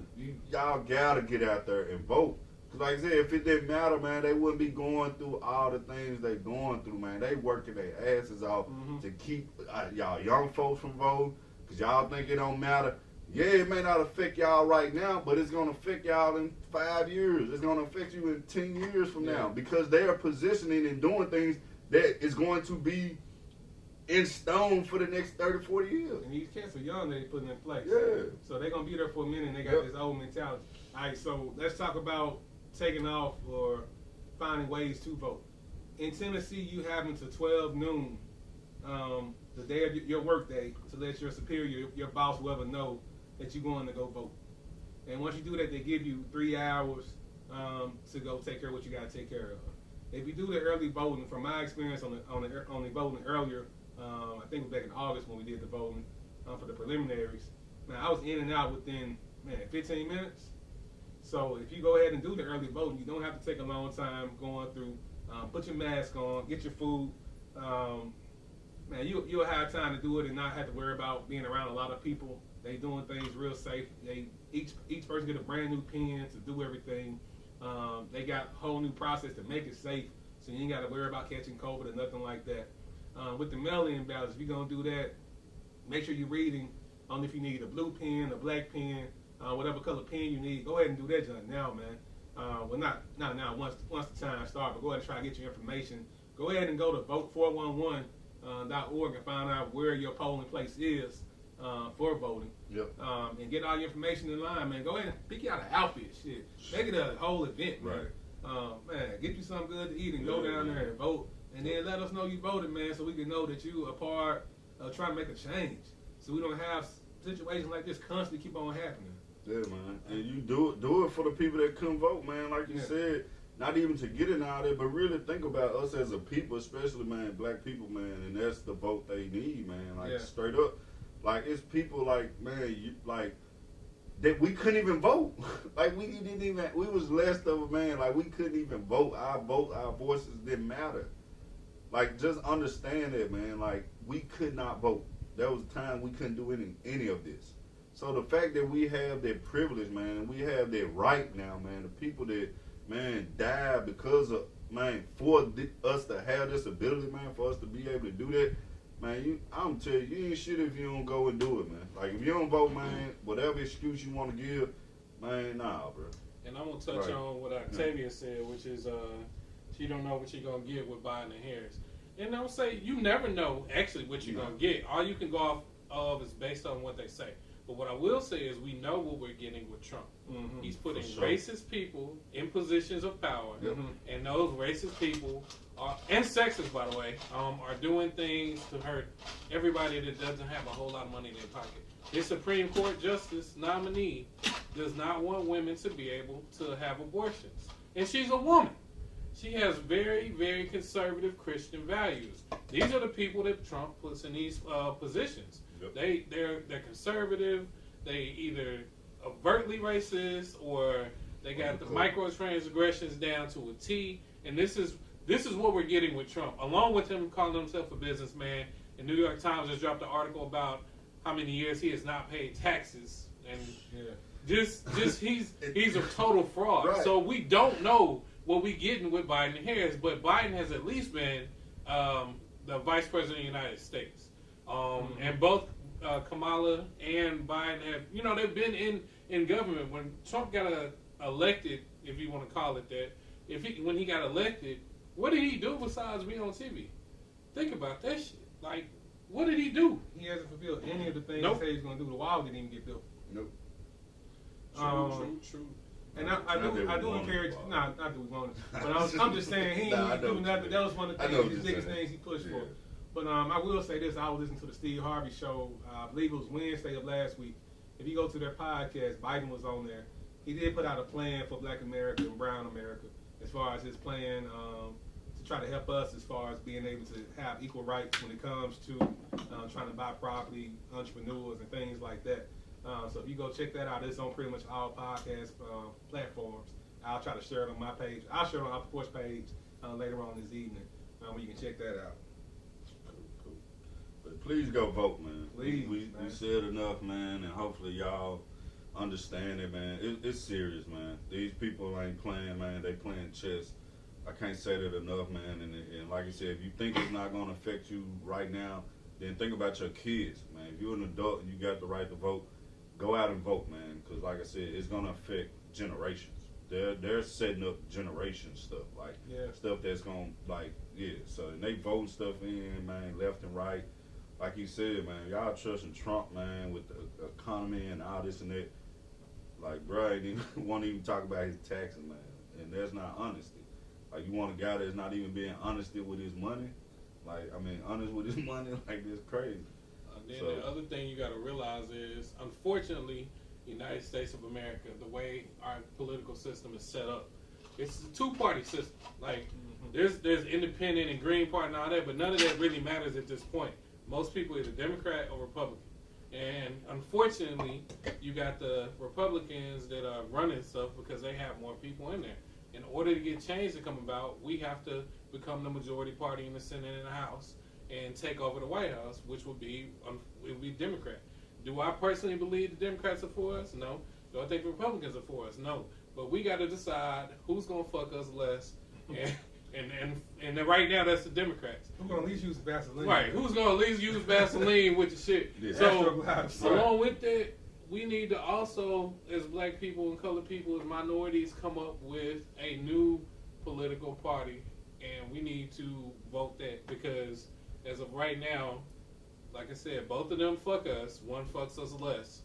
y'all gotta get out there and vote. Because, like I said, if it didn't matter, man, they wouldn't be going through all the things they going through, man. They working their asses off to keep y'all young folks from voting. Because y'all think it don't matter. Yeah, it may not affect y'all right now, but it's going to affect y'all in 5 years. It's going to affect you in 10 years from now. Because they are positioning and doing things that is going to be in stone for the next 30, 40 years. And these cats are young that they putting in place. Yeah. So they're going to be there for a minute and they got this old mentality. All right, so let's talk about taking off or finding ways to vote. In Tennessee, you have until 12 noon, the day of your work day, to let your superior, your boss, whoever know that you're going to go vote. And once you do that, they give you 3 hours to go take care of what you got to take care of. If you do the early voting, from my experience on the voting earlier, I think it was back in August when we did the voting for the preliminaries. Man, I was in and out within 15 minutes. So if you go ahead and do the early voting, you don't have to take a long time going through. Put your mask on, get your food. Man, you'll have time to do it and not have to worry about being around a lot of people. They doing things real safe. Each person get a brand new pen to do everything. They got a whole new process to make it safe, so you ain't got to worry about catching COVID or nothing like that. With the mail-in ballots, if you're going to do that, make sure you're reading on if you need a blue pen, a black pen, whatever color pen you need. Go ahead and do that junk now, man. Well, not now, once the time starts, but go ahead and try to get your information. Go ahead and go to vote411.org and find out where your polling place is for voting. Yep. And get all your information in line, man. Go ahead and pick you out an outfit, shit. Make it a whole event, man. Right. Man, get you something good to eat and go down there and vote. And then let us know you voted, man, so we can know that you are part of trying to make a change. So we don't have situations like this constantly keep on happening. Yeah, man. And you do it for the people that couldn't vote, man. Like you said, not even to get it out there, but really think about us as a people, especially, man, black people, man, and that's the vote they need, man. Like, straight up. Like, it's people like, man, that we couldn't even vote. Like, we was less of a man. Like, we couldn't even vote. Our voices didn't matter. Like, just understand that, man. Like, we could not vote. There was a time we couldn't do any of this. So the fact that we have that privilege, man, and we have that right now, man, the people that, man, died because of, man, for us to have this ability, man, for us to be able to do that, man, I'm telling you, you ain't shit if you don't go and do it, man. Like, if you don't vote, man, whatever excuse you want to give, man, nah, bro. And I'm going to touch on what Octavia said, which is she don't know what you're going to get with Biden and Harris. And I'll say you never know actually what you're going to get. All you can go off of is based on what they say. But what I will say is we know what we're getting with Trump. Mm-hmm. He's putting racist people in positions of power, and those racist people are, and sexist, by the way, are doing things to hurt everybody that doesn't have a whole lot of money in their pocket. This Supreme Court justice nominee does not want women to be able to have abortions, and she's a woman. She has very, very conservative Christian values. These are the people that Trump puts in these positions. Yep. They're conservative. They either overtly racist or they got the microtransgressions down to a T. And this is what we're getting with Trump. Along with him calling himself a businessman, the New York Times just dropped an article about how many years he has not paid taxes, and just he's a total fraud. Right. So we don't know what we getting with Biden and Harris, but Biden has at least been the vice president of the United States. And both Kamala and Biden have, they've been in government. When Trump got elected, if you want to call it that, when he got elected, what did he do besides be on TV? Think about that shit. Like, what did he do? He hasn't fulfilled any of the things he said he's going to do. The wall didn't even get built. Nope. True. And I do encourage, not that we want it, but I'm just saying he ain't doing nothing. That was one of the biggest things he pushed for. But I will say this, I was listening to the Steve Harvey show, I believe it was Wednesday of last week. If you go to their podcast, Biden was on there. He did put out a plan for Black America and Brown America as far as his plan to try to help us as far as being able to have equal rights when it comes to trying to buy property, entrepreneurs, and things like that. So if you go check that out, it's on pretty much all podcast platforms. I'll try to share it on my page. I'll share it on our Porch page later on this evening where you can check that out. Cool. But please go vote, man. Please, we said enough, man, and hopefully y'all understand it, man. It's serious, man. These people ain't playing, man. They playing chess. I can't say that enough, man. And like I said, if you think it's not going to affect you right now, then think about your kids, man. If you're an adult and you got the right to vote, go out and vote, man. Because like I said, it's going to affect generations. They're setting up generation stuff, like stuff that's going to, So they voting stuff in, man, left and right. Like you said, man, y'all trusting Trump, man, with the economy and all this and that. Like, bro, he won't even talk about his taxes, man. And that's not honesty. Like, you want a guy that's not even being honest with his money? Honest with his money? Like, that's crazy. The other thing you got to realize is, unfortunately, the United States of America, the way our political system is set up, it's a two-party system. Like, there's independent and Green Party and all that, but none of that really matters at this point. Most people are either Democrat or Republican. And unfortunately, you got the Republicans that are running stuff because they have more people in there. In order to get change to come about, we have to become the majority party in the Senate and the House and take over the White House, which would be Democrat. Do I personally believe the Democrats are for us? No. Do I think the Republicans are for us? No. But we got to decide who's going to fuck us less. And then right now, that's the Democrats. Who's going to at least use Vaseline? Right. Who's going to at least use Vaseline with the shit? Yeah. So, along with that, we need to also, as black people and colored people, as minorities, come up with a new political party. And we need to vote that because as of right now, like I said, both of them fuck us. One fucks us less.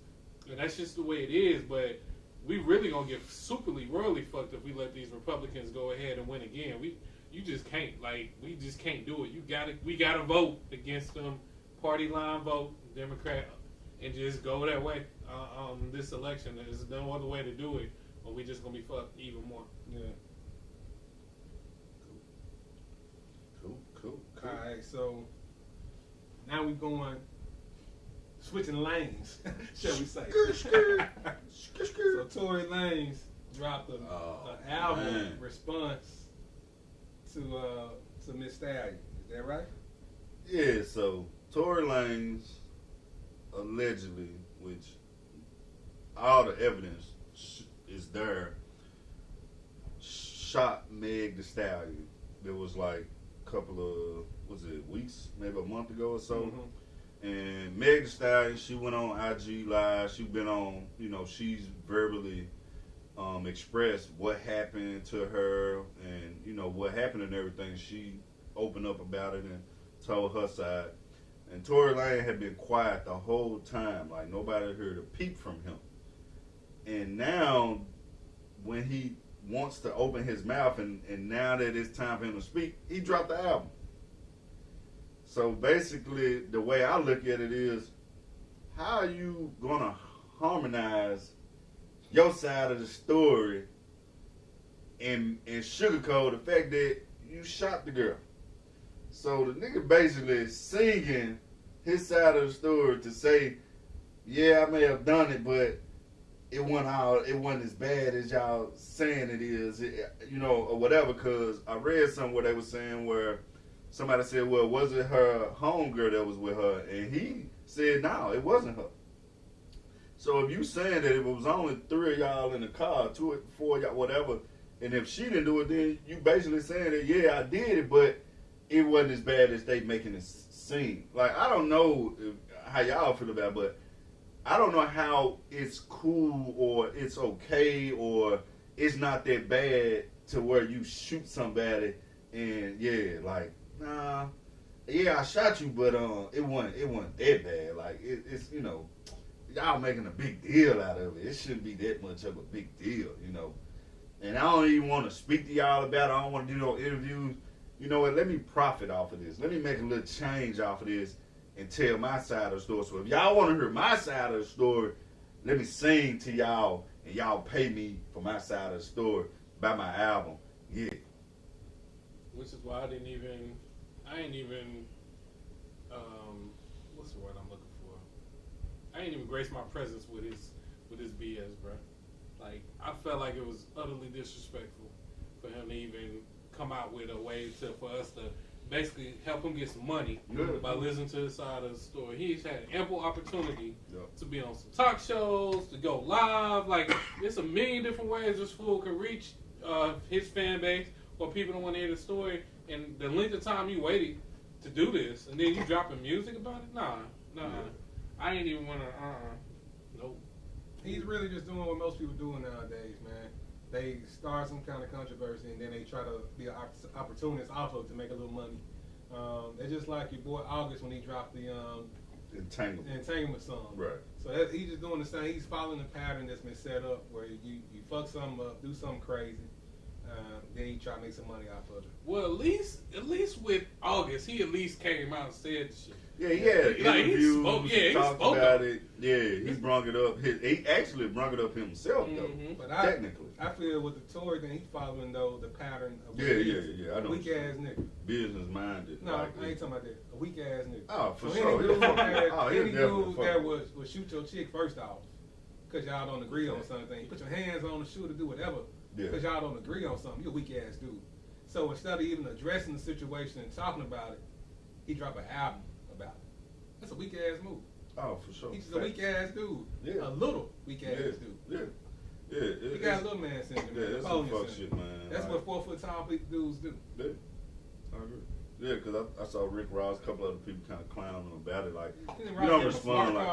And that's just the way it is. But we really going to get superly, royally fucked if we let these Republicans go ahead and win again. you just can't. Like, we just can't do it. We gotta vote against them, party line vote, Democrat, and just go that way. This election, there's no other way to do it, or we just gonna be fucked even more. Yeah. Cool. All right, so now we're going switching lanes, shall we say? So Tory Lanez dropped an album response to Miss Stallion. Is that right? Yeah. So Tory Lanez allegedly, which all the evidence is there, shot Meg Thee Stallion. There was like a couple of weeks, maybe a month ago or so. Mm-hmm. And Meg Thee Stallion, she went on IG Live. She been on, she's verbally expressed what happened to her and, what happened and everything. She opened up about it and told her side. And Tory Lanez had been quiet the whole time. Like, nobody heard a peep from him. And now, when he wants to open his mouth and now that it's time for him to speak, he dropped the album. So basically, the way I look at it is, how are you going to harmonize your side of the story and sugarcoat the fact that you shot the girl? So the nigga basically is singing his side of the story to say, yeah, I may have done it, but it wasn't as bad as y'all saying it is, or whatever. Because I read something where they were saying where somebody said, well, was it her homegirl that was with her? And he said, no, it wasn't her. So if you saying that it was only 3 of y'all in the car, 2 or 4 of y'all, whatever, and if she didn't do it, then you basically saying that, yeah, I did it, but it wasn't as bad as they making it seem. Like, I don't know how y'all feel about it, but I don't know how it's cool or it's okay or it's not that bad to where you shoot somebody and, yeah, like, nah, yeah, I shot you, but it wasn't that bad. Like, it's y'all making a big deal out of it. It shouldn't be that much of a big deal, And I don't even want to speak to y'all about it. I don't want to do no interviews. You know what? Let me profit off of this. Let me make a little change off of this and tell my side of the story. So if y'all want to hear my side of the story, let me sing to y'all and y'all pay me for my side of the story by my album. Yeah. Which is why I ain't even, what's the word I'm looking for? I ain't even grace my presence with his BS, bro. Like, I felt like it was utterly disrespectful for him to even come out with a way for us to basically help him get some money by listening to his side of the story. He's had ample opportunity to be on some talk shows, to go live. Like, there's a million different ways this fool can reach his fan base or people that want to hear the story. And the length of time you waited to do this, and then you dropping music about it? Nah. Yeah. I ain't even want to, nope. He's really just doing what most people do nowadays, man. They start some kind of controversy and then they try to be an opportunist also to make a little money. It's just like your boy August when he dropped the Entanglement song. Right. So he's just doing the same. He's following the pattern that's been set up where you fuck something up, do something crazy, then you try to make some money off of it. Well, at least with August, he at least came out and said the shit. Yeah, he had interviews, he talked about it. Yeah, he brought it up. He actually brought it up himself, though. But technically. I feel with the Tory thing, he's following, though, the pattern of yeah. I know. Weak-ass nigga. Business-minded. No, I ain't talking about that. A weak-ass nigga. Oh, for so sure. Any dude that would shoot your chick first off, because y'all don't agree on something. You put your hands on the shoe to do whatever, because y'all don't agree on something. You're a weak-ass dude. So instead of even addressing the situation and talking about it, he dropped an album about it. That's a weak ass move. Oh, for sure. He's just a weak ass dude. Yeah. A little weak ass dude. Yeah. He got a little man syndrome. Yeah, that's some fuck shit, man. That's what 4 foot tall dudes do. Yeah. I agree. Yeah, because I saw Rick Ross, a couple other people kind of clowning him about it. Like, you don't respond like,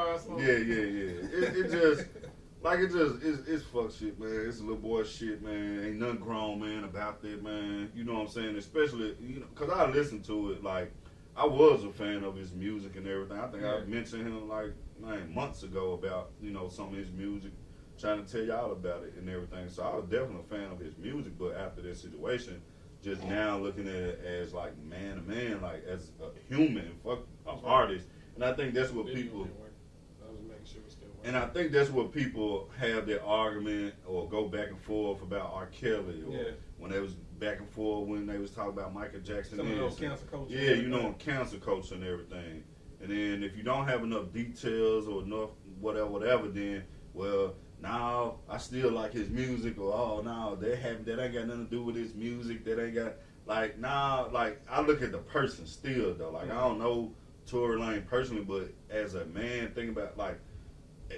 it's fuck shit, man. It's a little boy shit, man. Ain't nothing grown, man, about that, man. You know what I'm saying? Especially, because I listened to it, like, I was a fan of his music and everything. I think I mentioned him, months ago about, some of his music, trying to tell y'all about it and everything. So I was definitely a fan of his music, but after this situation, just now looking at it as like man to man, like as a human, fuck an artist. And I think that's what people. I was making sure it's still working. And I think that's what people have their argument or go back and forth about R. Kelly or when they was back and forth when they was talking about Michael Jackson. Some of those cancel culture. Yeah, you know, cancel culture and everything. And then if you don't have enough details or enough whatever, then well, now I still like his music, or oh no, that ain't got nothing to do with his music. That ain't got like like I look at the person still though. Like I don't know Tory Lane personally, but as a man, think about like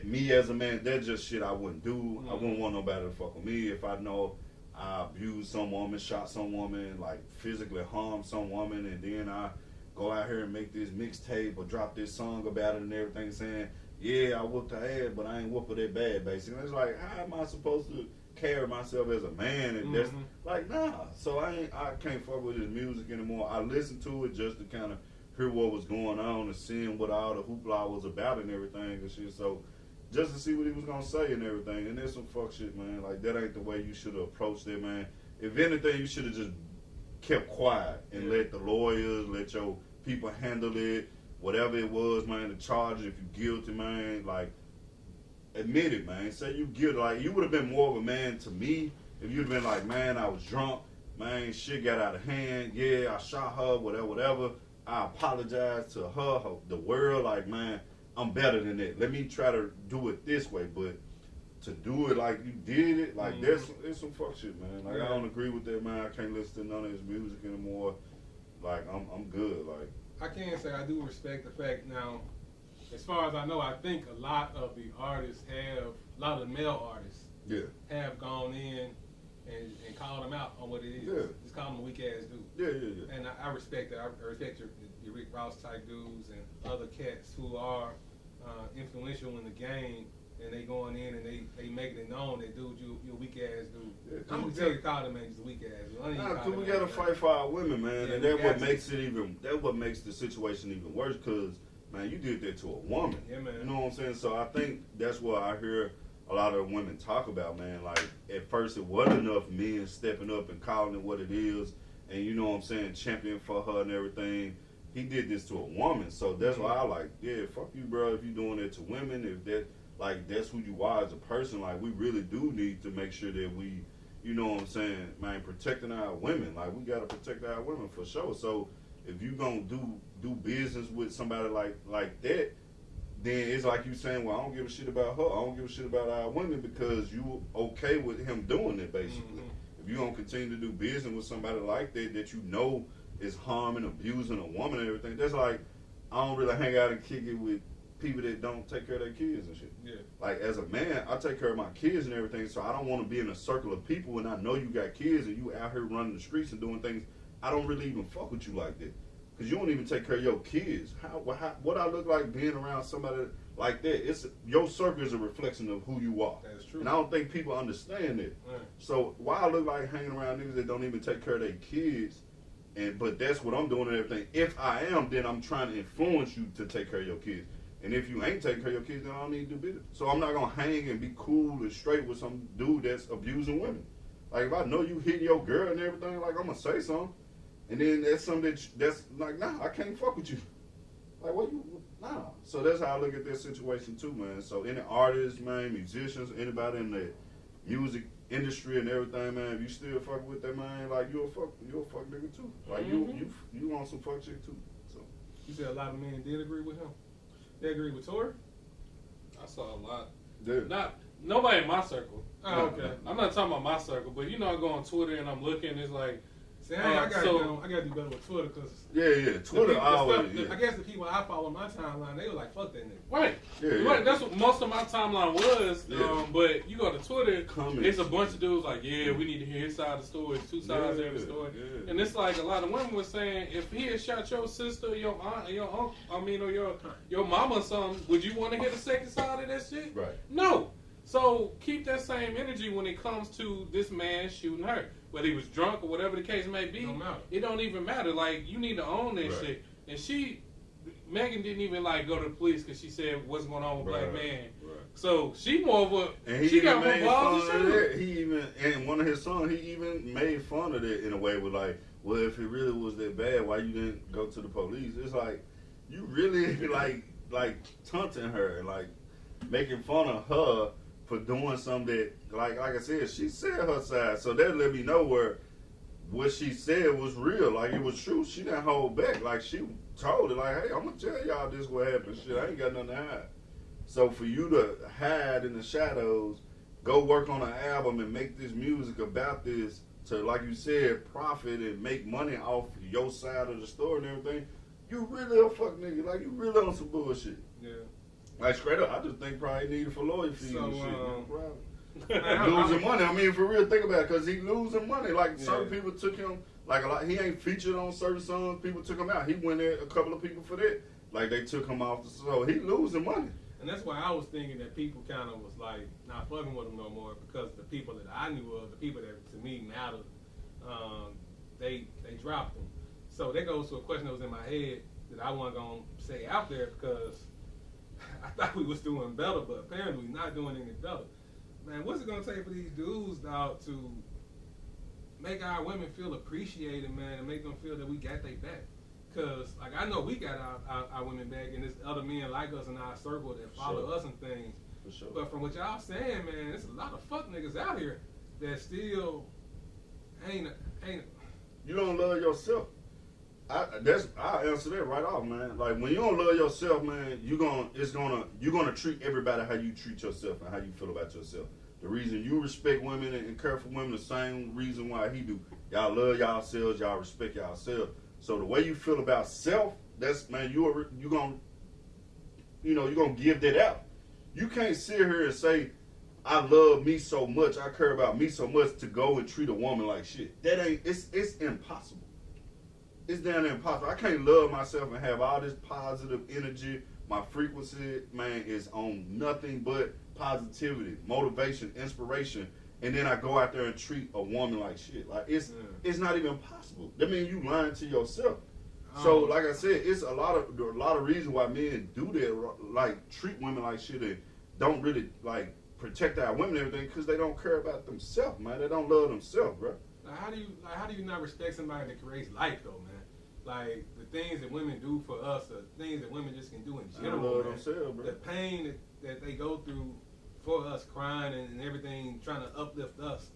me as a man, that's just shit I wouldn't do. I wouldn't want nobody to fuck with me if I know I abused some woman, shot some woman, like physically harmed some woman, and then I go out here and make this mixtape or drop this song about it and everything, saying, yeah, I whooped her ass, but I ain't whoop her that bad, basically. It's like, how am I supposed to carry myself as a man? And that's like, nah. So I can't fuck with his music anymore. I listened to it just to kind of hear what was going on and seeing what all the hoopla was about and everything and shit. So just to see what he was gonna say and everything. And there's some fuck shit, man. Like that ain't the way you should have approached it, man. If anything, you should have just kept quiet and let the lawyers, let your people handle it. Whatever it was, man, the charges, if you guilty, man, like, admit it, man. Say you guilty. Like, you would have been more of a man to me if you'd have been like, man, I was drunk. Man, shit got out of hand. Yeah, I shot her, whatever. I apologize to her, the world. Like, man, I'm better than that. Let me try to do it this way. But to do it like you did it, like, there's some fuck shit, man. Like, I don't agree with that, man. I can't listen to none of his music anymore. Like, I'm good. Like, I can say I do respect the fact now, as far as I know, I think a lot of the artists a lot of the male artists have gone in and called him out on what it is. Yeah. Just call him a weak ass dude. Yeah. And I respect that. I respect your Rick Ross type dudes and other cats who are influential in the game, and they going in and they making it known that dude, you a weak ass dude. Yeah, I'm gonna tell you, call them man just a weak ass dude. Nah, cause we gotta fight for our women, man, and that's what makes the situation even worse. Cause man, you did that to a woman. Yeah, man. You know what I'm saying? So I think that's what I hear a lot of women talk about, man. Like at first it wasn't enough men stepping up and calling it what it is, and you know what I'm saying, champion for her and everything. He did this to a woman, so that's why I like, yeah, fuck you, bro. If you doing it to women, if that. Like, that's who you are as a person. Like, we really do need to make sure that we, you know what I'm saying, man, protecting our women. Like, we got to protect our women for sure. So, if you going to do business with somebody like that, then it's like you saying, well, I don't give a shit about her. I don't give a shit about our women because you okay with him doing it, basically. If you going to continue to do business with somebody like that you know is harming, abusing a woman and everything, that's like, I don't really hang out and kick it with people that don't take care of their kids and shit. Yeah. Like, as a man, I take care of my kids and everything, so I don't want to be in a circle of people when I know you got kids and you out here running the streets and doing things. I don't really even fuck with you like that. Because you don't even take care of your kids. What I look like being around somebody like that, your circle is a reflection of who you are. That's true. And I don't think people understand that. Right. So, why I look like hanging around niggas that don't even take care of their kids, but that's what I'm doing and everything. If I am, then I'm trying to influence you to take care of your kids. And if you ain't taking care of your kids, then I don't need to do business. So I'm not going to hang and be cool and straight with some dude that's abusing women. Like, if I know you hitting your girl and everything, like, I'm going to say something. And then that's something that's like, nah, I can't fuck with you. Like, what you, nah. So that's how I look at this situation, too, man. So any artists, man, musicians, anybody in the music industry and everything, man, if you still fucking with that, man, like, you're a fuck nigga, too. Like, you want some fuck shit, too. So you said a lot of men did agree with him? They agree with Tory? I saw a lot. Yeah. Nobody in my circle. Oh, okay. I'm not talking about my circle, but you know, I go on Twitter and I'm looking. It's like, see, I gotta do better with Twitter because Twitter always. I guess the people I follow on my timeline, they were like, "Fuck that nigga." Right. Right. That's what most of my timeline was. But you go to Twitter, it's a bunch of dudes like, "Yeah, we need to hear his side of the story. It's two sides of the story." Yeah. And it's like a lot of women were saying, if he had shot your sister, your aunt, your uncle, or your mama or something, would you want to hear the second side of that shit? Right. No. So keep that same energy when it comes to this man shooting her. Whether he was drunk or whatever the case may be, it don't even matter. Like, you need to own that shit. And Megan didn't even like go to the police because she said what's going on with black man. Right. So she more of a and she got more made balls fun than of shit. that. He even in one of his songs he even made fun of that in a way with like, well, if it really was that bad, why you didn't go to the police? It's like you really like taunting her, like making fun of her for doing something that like I said, she said her side. So that let me know where what she said was real, like it was true. She didn't hold back. Like she told it, like, hey, I'm gonna tell y'all this what happened. Shit, I ain't got nothing to hide. So for you to hide in the shadows, go work on an album and make this music about this to, like you said, profit and make money off your side of the story and everything, you really a fuck nigga. Like you really on some bullshit. Yeah. Like straight up, I just think probably needed for lawyer fees So, and shit. man, Losing money. I mean, for real, think about it, because he losing money. Like, certain Yeah. people took him, like, a lot. He ain't featured on certain songs. People took him out. He went at a couple of people for that. Like, they took him off. So, he losing money. And that's why I was thinking that people kind of was like not fucking with him no more because the people that I knew of, the people that to me mattered, they dropped him. So that goes to a question that was in my head that I wasn't gonna say out there because I thought we was doing better, but apparently we're not doing any better. Man, what's it gonna take for these dudes, dog, to make our women feel appreciated, man, and make them feel that we got their back? Cause like I know we got our women back, and there's other men like us in our circle that follow us and things. For sure. But from what y'all saying, man, there's a lot of fuck niggas out here that still ain't. You don't love yourself. I answer that right off, man. Like, when you don't love yourself, man, you're gonna treat everybody how you treat yourself and how you feel about yourself. The reason you respect women and care for women, the same reason why he do. Y'all love yourselves, y'all respect yourselves. So the way you feel about self, that's, man, you gonna give that out. You can't sit here and say, I love me so much, I care about me so much to go and treat a woman like shit. It's impossible. It's damn impossible. I can't love myself and have all this positive energy. My frequency, man, is on nothing but positivity, motivation, inspiration. And then I go out there and treat a woman like shit. Like, it's not even possible. That means you lying to yourself. So, like I said, it's a lot of reasons why men do that, like treat women like shit and don't really like protect our women and everything, because they don't care about themselves, man. They don't love themselves, bro. How do you not respect somebody that creates life though, man? Like the things that women do for us, the things that women just can do in general, man. Themselves, bro. The pain that they go through for us, crying and everything, trying to uplift us,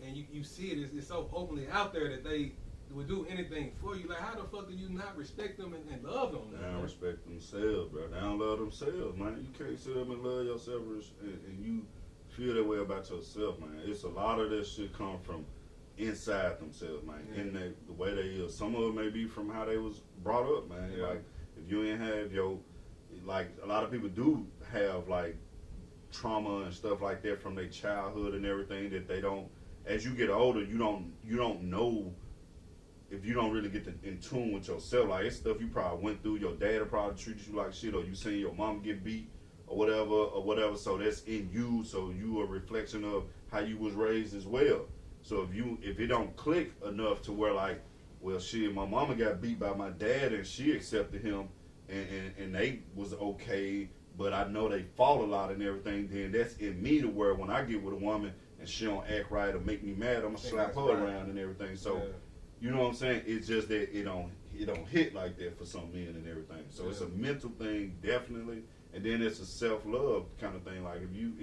and you see it, it's so openly out there that they would do anything for you. Like, how the fuck do you not respect them and love them? They don't respect themselves, bro. They don't love themselves, man. You can't sit up and love yourself and you feel that way about yourself, man. It's a lot of that shit come from inside themselves, man. Yeah. In the way they is. Some of it may be from how they was brought up, man. Yeah. Like, if you ain't have like, a lot of people do have, like, trauma and stuff like that from their childhood and everything that they don't, as you get older, you don't know if you don't really get in tune with yourself. Like, it's stuff you probably went through. Your dad probably treated you like shit, or you seen your mom get beat or whatever. So that's in you. So you a reflection of how you was raised as well. So if it don't click enough to where, like, well, shit, my mama got beat by my dad and she accepted him and they was okay, but I know they fought a lot and everything, then that's in me to where when I get with a woman and she don't act right or make me mad, I'm gonna slap her around and everything. So you know what I'm saying? It's just that it don't hit like that for some men and everything. So it's a mental thing, definitely, and then it's a self-love kind of thing. Like, if you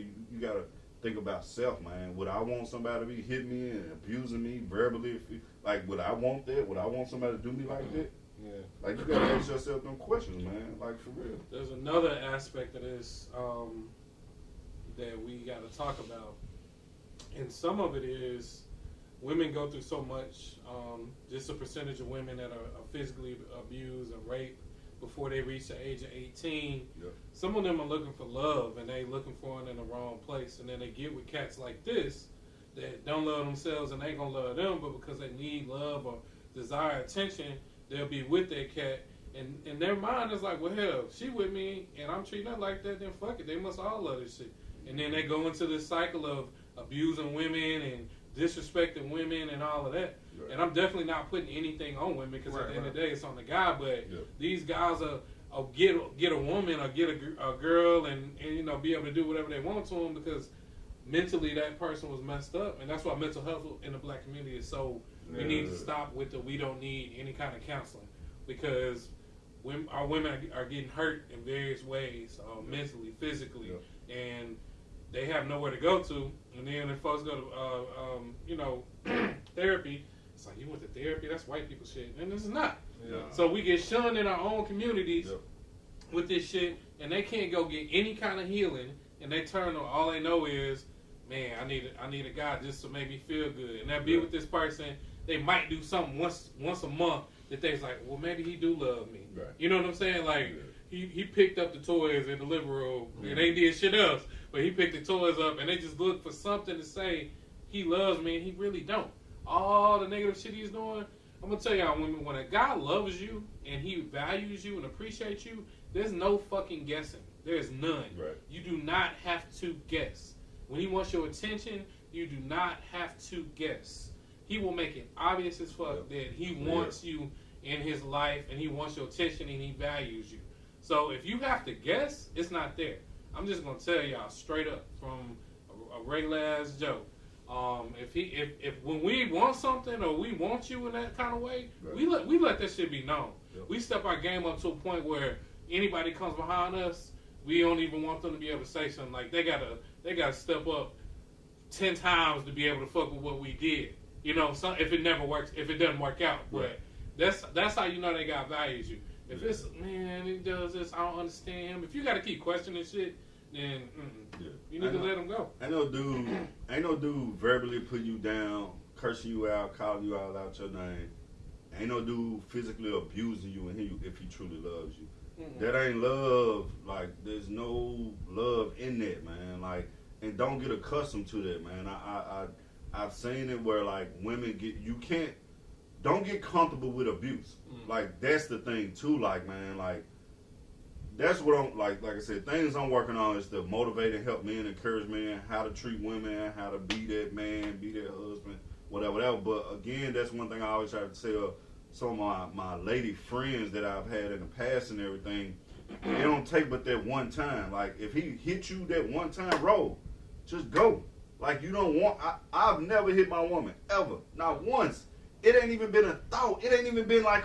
gotta think about self, man. Would I want somebody to be hitting me and abusing me verbally? Like, would I want that? Would I want somebody to do me like that? Yeah. Like, you gotta ask yourself them questions, man. Like, for real. There's another aspect of this that we got to talk about, and some of it is women go through so much. Just a percentage of women that are physically abused or raped before they reach the age of 18. Yep. Some of them are looking for love, and they looking for it in the wrong place, and then they get with cats like this that don't love themselves and ain't gonna love them, but because they need love or desire attention, they'll be with their cat, and their mind is like, well, hell, she with me and I'm treating her like that, then fuck it, they must all love this shit. And then they go into this cycle of abusing women and disrespecting women and all of that. Right. And I'm definitely not putting anything on women, because at the end of the day, it's on the guy. But these guys get a woman or get a girl and be able to do whatever they want to them because mentally that person was messed up, and that's why mental health in the black community is so. We need to stop with we don't need any kind of counseling because our women are getting hurt in various ways, mentally, physically, and they have nowhere to go to. And then if folks go to therapy, it's like, you went to therapy? That's white people shit, and this is not. Yeah. So we get shunned in our own communities with this shit, and they can't go get any kind of healing, and they turn on all they know is, man, I need a guy just to make me feel good, and that be with this person. They might do something once a month that they's like, well, maybe he do love me. Right. You know what I'm saying? Like he picked up the toys in the living room, and they did shit else, but he picked the toys up, and they just look for something to say he loves me, and he really don't. All the negative shit he's doing. I'm gonna tell y'all, when a guy loves you and he values you and appreciates you, there's no fucking guessing. There's none. Right. You do not have to guess. When he wants your attention, you do not have to guess. He will make it obvious as fuck that he wants you in his life and he wants your attention and he values you. So if you have to guess, it's not there. I'm just gonna tell y'all straight up from a regular ass Joe. If when we want something or we want you in that kind of way, we let that shit be known. We step our game up to a point where anybody comes behind us, we don't even want them to be able to say something. Like they gotta step up 10 times to be able to fuck with what we did. If it never works, if it doesn't work out, but that's how you know they got values you. If it's, man, he does this, I don't understand him. If you got to keep questioning shit, then you need to let him go. Ain't no dude verbally putting you down, cursing you out, calling you out your name. Ain't no dude physically abusing you if he truly loves you. That ain't love. Like, there's no love in that, man. Like, and don't get accustomed to that, man. I've seen it where, like, women don't get comfortable with abuse. Like, that's the thing too. Like, man, like, that's what I'm like I said, things I'm working on is to motivate and help men, encourage men how to treat women, how to be that man, be that husband, whatever. But again, that's one thing I always try to tell some of my lady friends that I've had in the past and everything. It don't take but that one time. Like, if he hit you that one time, roll. Just go. Like, you don't want, I've never hit my woman, ever. Not once. It ain't even been a thought. It ain't even been like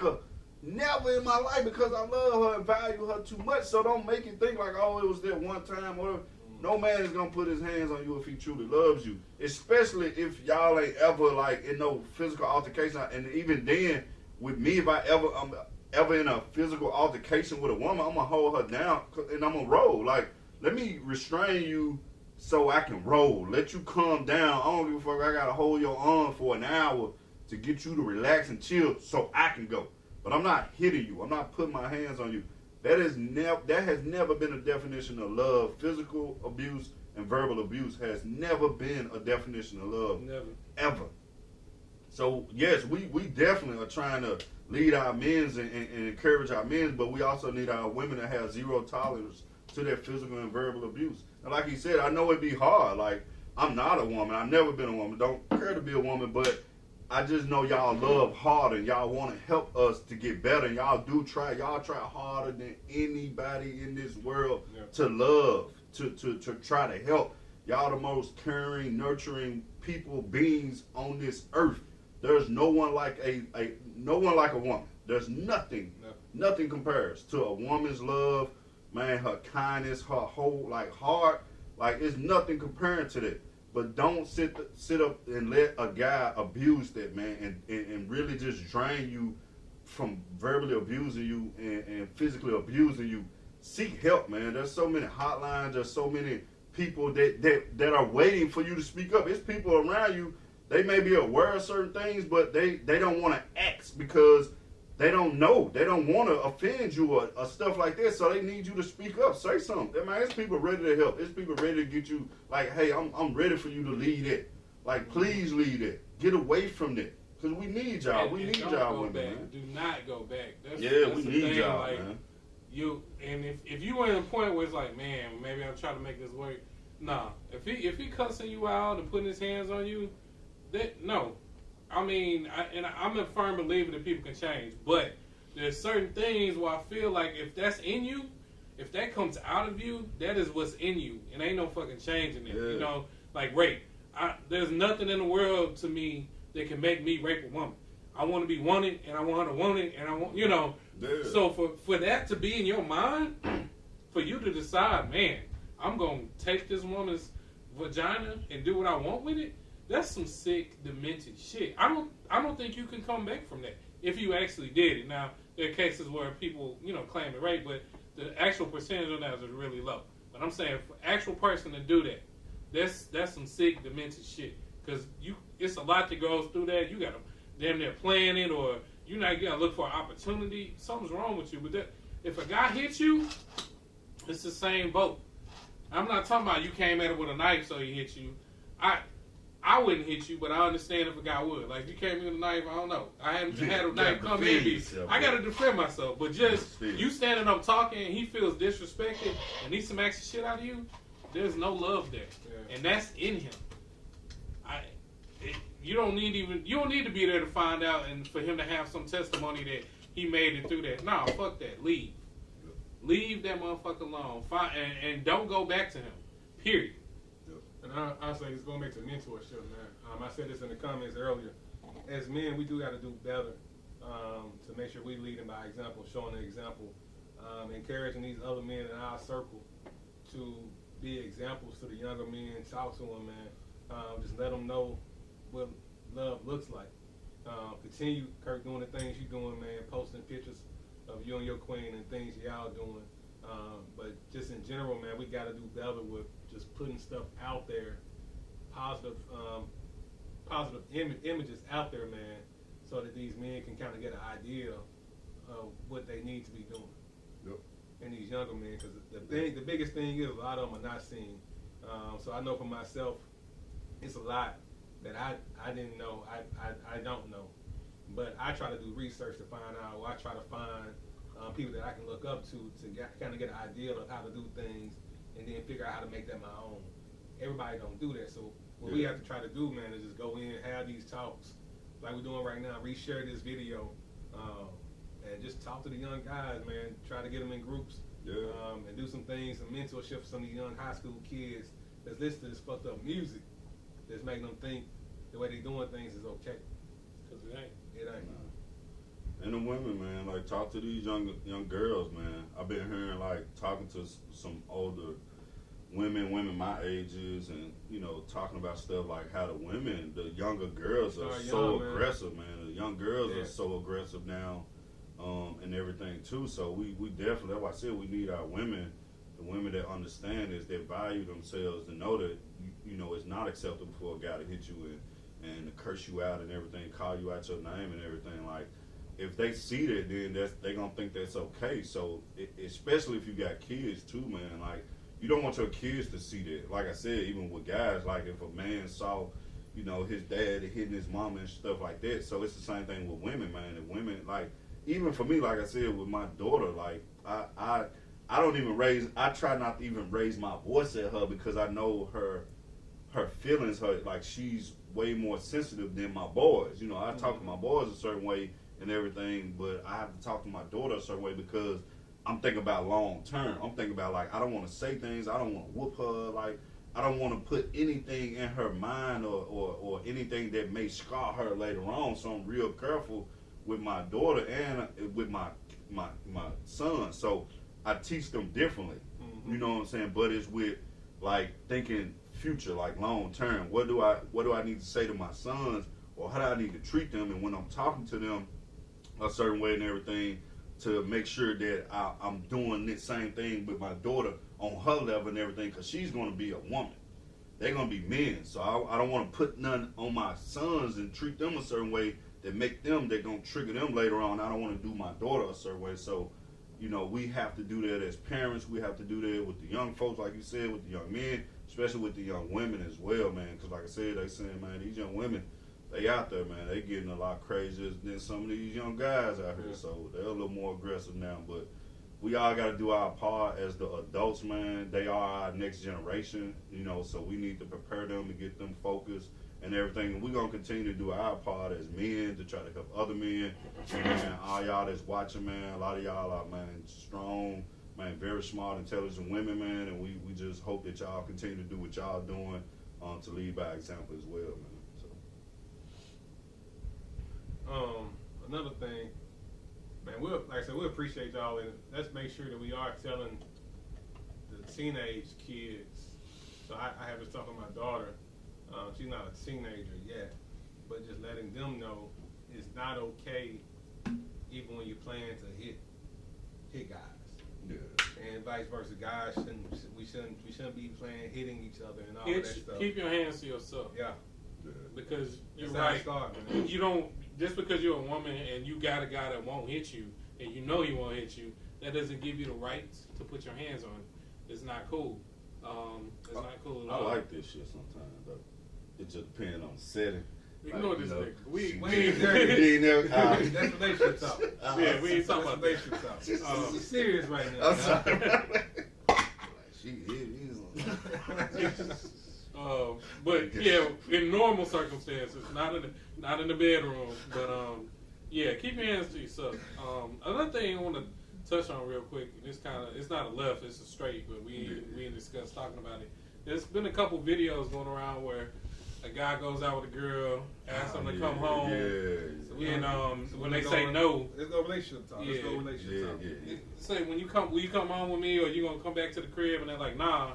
never in my life, because I love her and value her too much. So don't make it think like, oh, it was that one time. Whatever. No man is going to put his hands on you if he truly loves you. Especially if y'all ain't ever, like, in no physical altercation. And even then, with me, if I'm ever in a physical altercation with a woman, I'm going to hold her down and I'm going to roll. Like, let me restrain you so I can roll. Let you calm down. I don't give a fuck. I got to hold your arm for an hour to get you to relax and chill so I can go. But I'm not hitting you. I'm not putting my hands on you. That has never been a definition of love. Physical abuse and verbal abuse has never been a definition of love. Never. Ever. So, yes, we definitely are trying to lead our men and encourage our men, but we also need our women to have zero tolerance to that physical and verbal abuse. And like he said, I know it'd be hard. Like, I'm not a woman. I've never been a woman. Don't care to be a woman, but I just know y'all love hard and y'all want to help us to get better. And y'all do try. Y'all try harder than anybody in this world to love, to try to help. Y'all the most caring, nurturing beings on this earth. There's no one like a woman. There's nothing compares to a woman's love, man, her kindness, her whole heart. Like, it's nothing comparing to that. But don't sit up and let a guy abuse that, man, and really just drain you from verbally abusing you and physically abusing you. Seek help, man. There's so many hotlines. There's so many people that are waiting for you to speak up. It's people around you. They may be aware of certain things, but they don't want to ask because they don't know. They don't want to offend you or stuff like that, so they need you to speak up. Say something. Man, there's people ready to help. There's people ready to get you, like, hey, I'm ready for you to lead it. Like, please lead it. Get away from that. Because we need y'all. We need y'all women, man. Do not go back. That's we need y'all, like, man. If you were at a point where it's like, man, maybe I'm trying to make this work. Nah. If he cussing you out and putting his hands on you, no. I mean, I'm a firm believer that people can change, but there's certain things where I feel like if that's in you, if that comes out of you, that is what's in you, and ain't no fucking changing it. You know, like rape. There's nothing in the world to me that can make me rape a woman. I want to be wanted, and I want her to want it, and I want, you know. Yeah. So for that to be in your mind, for you to decide, man, I'm gonna take this woman's vagina and do what I want with it. That's some sick, demented shit. I don't think you can come back from that if you actually did it. Now there are cases where people, you know, claim it rape, but the actual percentage on that is really low. But I'm saying for actual person to do that, that's some sick, demented shit. Because it's a lot that goes through that. You gotta damn near plan it, or you gotta look for an opportunity. Something's wrong with you. But that, if a guy hits you, it's the same boat. I'm not talking about you came at it with a knife so he hit you. I wouldn't hit you, but I understand if a guy would. Like, if you came in with a knife, I don't know. I haven't had a knife come in me. I got to defend myself. But just you standing up talking and he feels disrespected and needs some extra shit out of you, there's no love there. Yeah. And that's in him. You don't need to be there to find out and for him to have some testimony that he made it through that. No, fuck that. Leave. Leave that motherfucker alone. And don't go back to him. Period. And I'll say this going back to mentorship, man. I said this in the comments earlier. As men, we do got to do better to make sure we leading by example, showing the example, encouraging these other men in our circle to be examples to the younger men. Talk to them, man. Just let them know what love looks like. Continue, Kirk, doing the things you're doing, man. Posting pictures of you and your queen and things y'all doing. But just in general, man, we got to do better with just putting stuff out there, positive images out there, man, so that these men can kind of get an idea of what they need to be doing. Yep. And these younger men, because the biggest thing is a lot of them are not seen. So I know for myself, it's a lot that I didn't know, I don't know. But I try to do research to find out, or I try to find people that I can look up to kind of get an idea of how to do things, and then figure out how to make that my own. Everybody don't do that, so what we have to try to do, man, is just go in, have these talks like we're doing right now, reshare this video, and just talk to the young guys, man. Try to get them in groups, and do some things, some mentorship for some of the young high school kids that's listening to this fucked up music that's making them think the way they doing things is okay. Because it ain't. It ain't. And the women, man, like, talk to these young girls, man. I've been hearing, like, talking to some older women my ages, and, you know, talking about stuff like how the younger girls are so aggressive, man. The young girls are so aggressive now, and everything, too. So we definitely, that's why I said we need our women, the women that understand this, that value themselves, to know that, you know, it's not acceptable for a guy to hit you and to curse you out and everything, call you out your name and everything, like, if they see that, then they gonna think that's okay. So especially if you got kids too, man. Like, you don't want your kids to see that. Like I said, even with guys, like if a man saw, you know, his dad hitting his mama and stuff like that. So it's the same thing with women, man. And women, like, even for me, like I said, with my daughter, like I don't even I try not to even raise my voice at her, because I know her feelings. Like, she's way more sensitive than my boys. You know, I talk to my boys a certain way and everything, but I have to talk to my daughter a certain way, because I'm thinking about long term. I'm thinking about, like, I don't want to say things, I don't want to whoop her, like, I don't want to put anything in her mind or anything that may scar her later on. So I'm real careful with my daughter and with my son. So I teach them differently. You know what I'm saying? But it's with, like, thinking future, like long term. What do I need to say to my sons, or how do I need to treat them? And when I'm talking to them a certain way and everything, to make sure that I'm doing the same thing with my daughter on her level and everything, because she's going to be a woman. They're going to be men. So I don't want to put none on my sons and treat them a certain way that they're going to trigger them later on. I don't want to do my daughter a certain way. So, you know, we have to do that as parents. We have to do that with the young folks, like you said, with the young men, especially with the young women as well, man. Because like I said, they saying, man, these young women, they out there, man. They getting a lot crazier than some of these young guys out here. So they're a little more aggressive now. But we all got to do our part as the adults, man. They are our next generation, you know. So we need to prepare them to get them focused and everything. And we're gonna continue to do our part as men to try to help other men. And all y'all that's watching, man, a lot of y'all are, man, strong, man, very smart, intelligent women, man, and we just hope that y'all continue to do what y'all doing to lead by example as well, man. So. Another thing, man, like I said, we appreciate y'all, and let's make sure that we are telling the teenage kids. So I have this talk with my daughter. She's not a teenager yet, but just letting them know it's not okay, even when you're planning to hit guys. Yeah. And vice versa, guys we shouldn't be playing hitting each other and all that stuff. Keep your hands to yourself. Yeah. Because you're That's right. Start, man. You don't, just because you're a woman and you got a guy that won't hit you and you know he won't hit you, that doesn't give you the right to put your hands on him. It's not cool. It's not cool at all. I like this shit sometimes, though. It just depends on the setting. Ignore this nigga. We ain't that's relationship talk. Yeah, we ain't talking about relationship talk. We're serious right now. I'm sorry. She is. But yeah, in normal circumstances, not in the bedroom, but yeah, keep your hands to yourself. Another thing I want to touch on real quick, and it's not a left, it's a straight, but we didn't discuss talking about it. There's been a couple videos going around where a guy goes out with a girl, asks them to come home, and when they say no, let's go relationship talk. Let's go relationship talk. Say will you come home with me, or you gonna come back to the crib? And they're like, nah.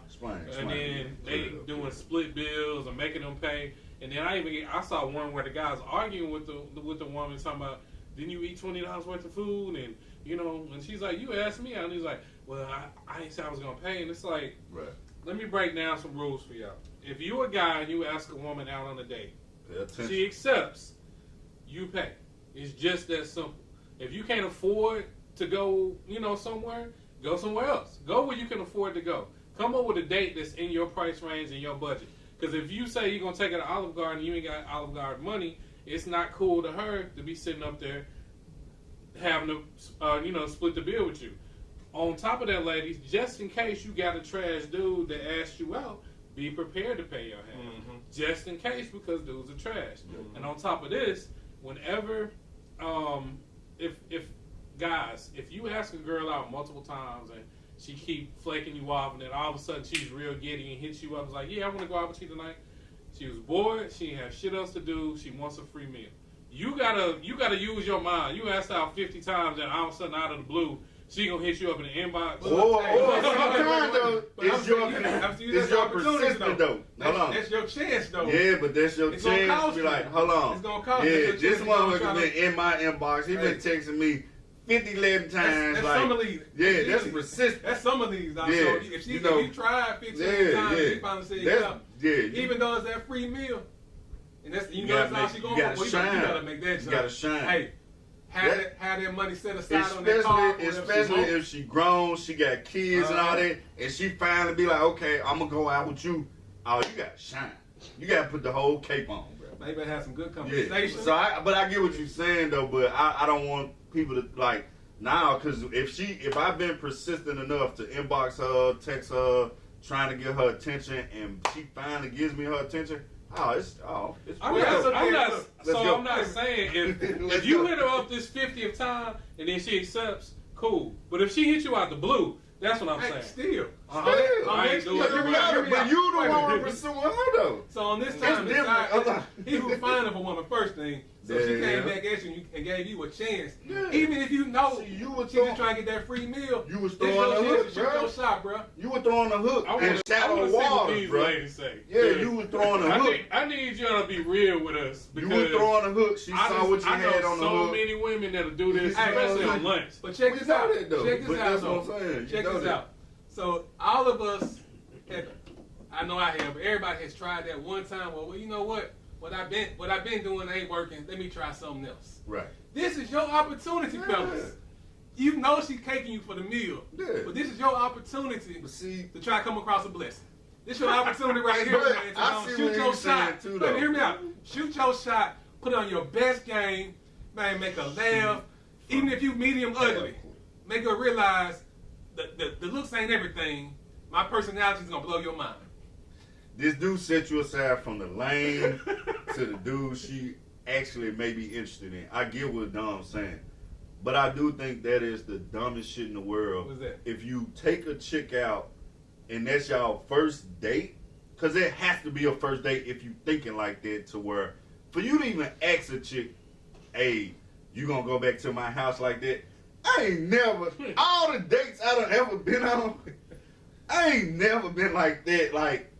And then they doing split bills or making them pay. And then I saw one where the guy's arguing with the woman, talking about, didn't you eat $20 worth of food? And and she's like, you asked me, and he's like, well, I didn't say I was gonna pay. And it's like, right. Let me break down some rules for y'all. If you're a guy and you ask a woman out on a date, she accepts, you pay. It's just that simple. If you can't afford to go, somewhere, go somewhere else. Go where you can afford to go. Come up with a date that's in your price range and your budget. Because if you say you're going to take her to Olive Garden and you ain't got Olive Garden money, it's not cool to her to be sitting up there having to, split the bill with you. On top of that, ladies, just in case you got a trash dude that asked you out, be prepared to pay your half. Mm-hmm. Just in case, because dudes are trash. Mm-hmm. And on top of this, whenever, if you ask a girl out multiple times and she keep flaking you off, and then all of a sudden she's real giddy and hits you up, it's like, yeah, I want to go out with you tonight. She was bored. She didn't have shit else to do. She wants a free meal. You gotta use your mind. You asked out 50 times, and all of a sudden, out of the blue, she gonna hit you up in the inbox. It's your persistence though. That's your chance though. Yeah, but that's your chance to be like, hold on. It's gonna cost. Yeah, this motherfucker been in my inbox. He been texting me 11 times. That's like, some of these. Yeah, that's persistent. That's some of these. Now. Yeah, So if you tried 15 times, she finally said even though it's that free meal, and that's that's all she going for. You gotta make that jump. You gotta shine. Hey. Have that money set aside on that car. Especially if she grown, she got kids and all that, and she finally be like, okay, I'm going to go out with you. Oh, you got to shine. You got to put the whole cape on, bro. Maybe have some good conversation. Yeah. So I get what you're saying, though, but I don't want people to, like, now, because if I've been persistent enough to inbox her, text her, trying to get her attention, and she finally gives me her attention, it's I'm not saying if you hit her up this 50th time and then she accepts, cool. But if she hits you out the blue, that's what I'm saying. Still. I ain't doing it. But you the one pursuing her though. So on this time, he was fine of a woman first thing. So she came back at you and gave you a chance. Yeah. Even if you know she just trying to get that free meal. You was throwing the hook, bro. Your shot, bro. You were throwing the hook in shallow water, bro. Yeah, you was throwing the hook. I need y'all to be real with us. You were throwing the hook. She saw what you had on the hook. I know so many women that'll do this, especially on lunch. But check this out. Check this out. That's what I'm saying. Check this out. So all of us, I know I have, but everybody has tried that one time. Well, you know what? What I've been doing ain't working. Let me try something else. Right. This is your opportunity, fellas. You know she's caking you for the meal. Yeah. But this is your opportunity to try to come across a blessing. This is your opportunity right here, man. To shoot your shot. Hear me out. Shoot your shot. Put on your best game. Man, make her laugh. Even if you medium ugly, make her realize the looks ain't everything. My personality is going to blow your mind. This dude set you aside from the lame, to the dude she actually may be interested in. I get what Dom's saying. But I do think that is the dumbest shit in the world. What's that? If you take a chick out and that's y'all first date, because it has to be a first date if you thinking like that, to where for you to even ask a chick, hey, you gonna go back to my house like that? I ain't never, all the dates I done ever been on, I ain't never been like that, like,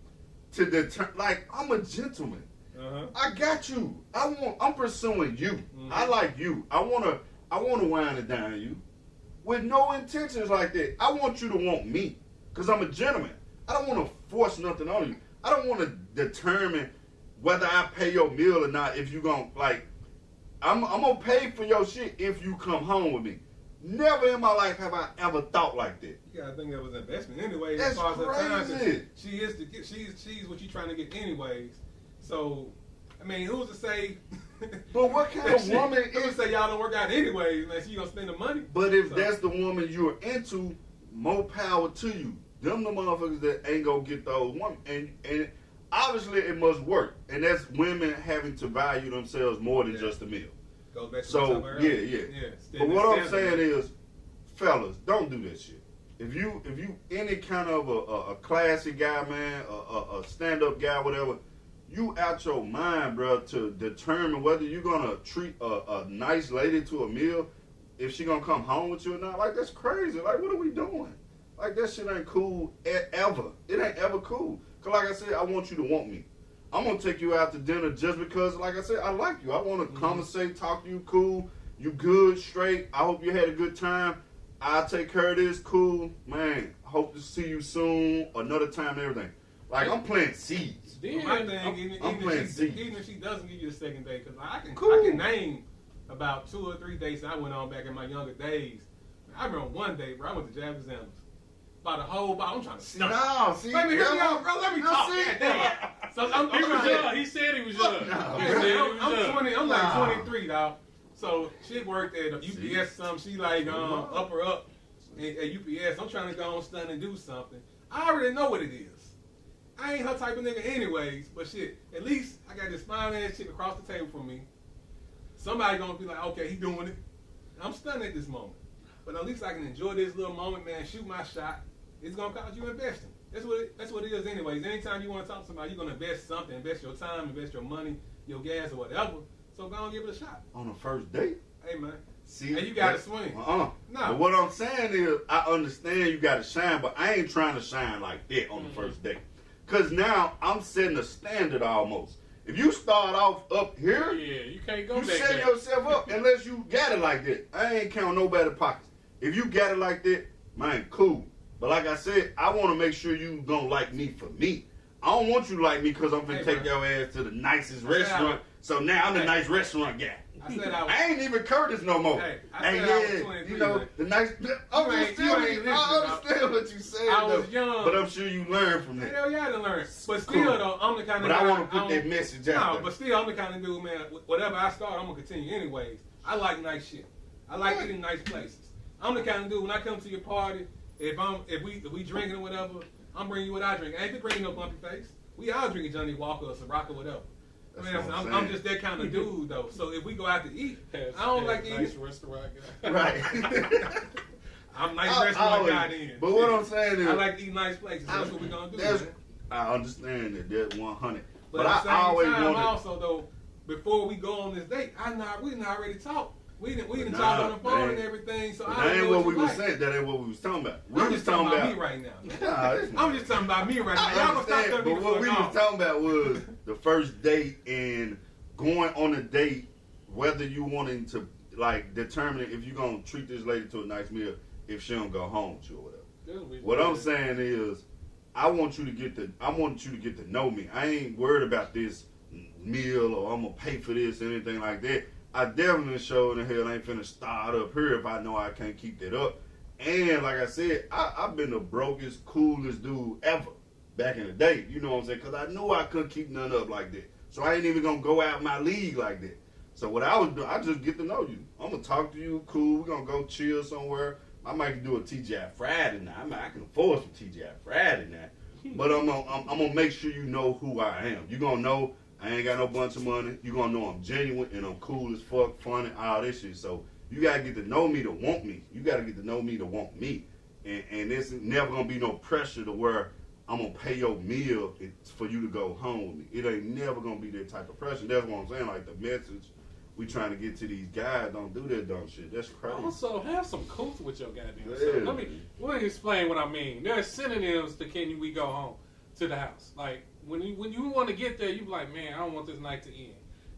to deter, like, I'm a gentleman. Uh-huh. I got you. I'm pursuing you. Mm-hmm. I like you. I wanna wind it down you. With no intentions like that. I want you to want me. Cause I'm a gentleman. I don't wanna force nothing on you. I don't wanna determine whether I pay your meal or not if you gon' like, I'm gonna pay for your shit if you come home with me. Never in my life have I ever thought like that. You gotta think that was investment anyway. That's as far as her time, crazy. She's what you trying to get anyways. So, I mean, who's to say? But what kind of woman Who's to is? say y'all don't work out anyways? Unless you gonna spend the money. But if So- that's the woman you're into, more power to you. Them the motherfuckers that ain't gonna get those women, and obviously it must work. And that's women having to value themselves more than just a meal. Goes back to So what I was talking about yeah. earlier. But what I'm standard. saying is, fellas, don't do that shit. If you any kind of a classy guy, man, a stand up guy, whatever, you out your mind, bro, to determine whether you're gonna treat a nice lady to a meal, if she gonna come home with you or not. Like, that's crazy. Like, what are we doing? Like, that shit ain't cool ever. It ain't ever cool. Cause like I said, I want you to want me. I'm gonna take you out to dinner just because, like I said, I like you. I want to conversate, talk to you, cool. You good, straight. I hope you had a good time. I'll take care of this, cool, man. Hope to see you soon, another time, and everything. Like, I'm planting seeds. Well, my thing, I'm playing seeds. even if she doesn't give you a second date, because I can Cool. name about 2 or 3 dates I went on back in my younger days. I remember one day, bro, I went to Jabba's Zambas. About a whole bottle. I'm trying to snuff. No, see, Let me hear me out, bro. Let me no, talk. see. Goddamn. So I'm He was trying young. He said he was young. No. He Hey, said he man, was I'm young. 20. I'm Nah. like 23, dog. So she worked at See? UPS. She like upper up at UPS. I'm trying to go on stun and do something. I already know what it is. I ain't her type of nigga anyways. But shit, at least I got this fine ass chick across the table from me. Somebody gonna be like, okay, he doing it. I'm stunned at this moment. But at least I can enjoy this little moment, man. Shoot my shot. It's gonna cost you investing. That's what it is anyways. Anytime you want to talk to somebody, you're gonna invest something, invest your time, invest your money, your gas or whatever. So go and give it a shot. On the first date? Hey man. See, And you gotta swing. No. But what I'm saying is, I understand you gotta shine, but I ain't trying to shine like that on the first date. Cause now I'm setting a standard almost. If you start off up here, Yeah, you can't go you back set there. yourself up unless you got it like that. I ain't counting nobody's pockets. If you got it like that, man, cool. But like I said, I want to make sure you gonna like me for me. I don't want you to like me because I'm finna Hey, take bro. your ass to the nicest I said restaurant. So now I'm the Hey. nice restaurant guy. I said I was. I ain't even Curtis no more. Hey, I said I was 23, you know, man. the nice. You ain't listening, I understand what you saying, I was though, young. but I'm sure you learned from that. Hell yeah, I done learn. But still Cool. though, I'm the kind of But guy. I want to put that don't- message out No, there. but still, I'm the kind of dude, man. Whatever I start, I'm gonna continue anyways. I like nice shit. I like eating nice places. I'm the kind of dude when I come to your party, if we drinking or whatever, I'm bringing you what I drink. I ain't been bringing no bumpy face. We all drinking Johnny Walker or Ciroc or whatever. That's I mean, what I'm I'm saying. just that kind of dude though. So if we go out to eat, Has- I don't has like to nice eat. restaurant guy. Right. I'm nice I restaurant always- guy then. But what I'm saying is, I like to eat nice places. That's what we gonna do, that's- man. I understand that 100. But, But at the I same always time, wanted. also though, before we go on this date, we didn't already talk. We didn't Nah, talk on the phone that and ain't- everything. So That I don't ain't know what we you was like. saying. That ain't what we was talking about. We I'm was just talking about me about. right now. Nah, it's not. I'm just talking about me right now. Y'all I gonna stop understand, telling but me what we to fuck was off. talking about was the first date and going on a date, whether you wanting to like determine if you're gonna treat this lady to a nice meal if she don't go home with you or whatever. What I'm saying is, I want you to get to know me. I ain't worried about this meal or I'm gonna pay for this or anything like that. I definitely sure in the hell ain't finna start up here if I know I can't keep that up. And like I said, I've been the brokest, coolest dude ever back in the day. You know what I'm saying? Because I knew I couldn't keep none up like that. So I ain't even gonna go out my league like that. So what I was doing, I just get to know you. I'm gonna talk to you, cool. We're gonna go chill somewhere. I might do a TGI Friday now. I can afford some TGI Friday now. But I'm gonna make sure you know who I am. You're gonna know I ain't got no bunch of money. You gonna know I'm genuine and I'm cool as fuck, funny, all this shit. So you gotta get to know me to want me. You gotta get to know me to want me. And there's never gonna be no pressure to where I'm gonna pay your meal for you to go home with me. It ain't never gonna be that type of pressure. That's what I'm saying. Like the message we trying to get to these guys, don't do that dumb shit. That's crazy. Also, have some coach with your goddamn Yeah. self. Let me explain what I mean. There's synonyms to can we go home to the house. Like when you want to get there, you be like, man, I don't want this night to end.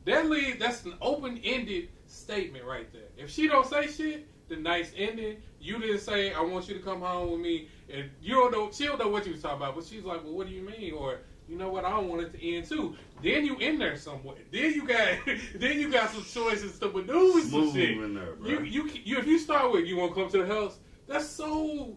That's an open-ended statement right there. If she don't say shit, the night's ending. You didn't say, I want you to come home with me, and you don't know, she don't know what you was talking about, but she's like, well, what do you mean? Or, you know what, I don't want it to end too. Then you in there somewhere. Then you got some choices to maneuver some shit. In there, bro. You if you start with, you want to come to the house, that's so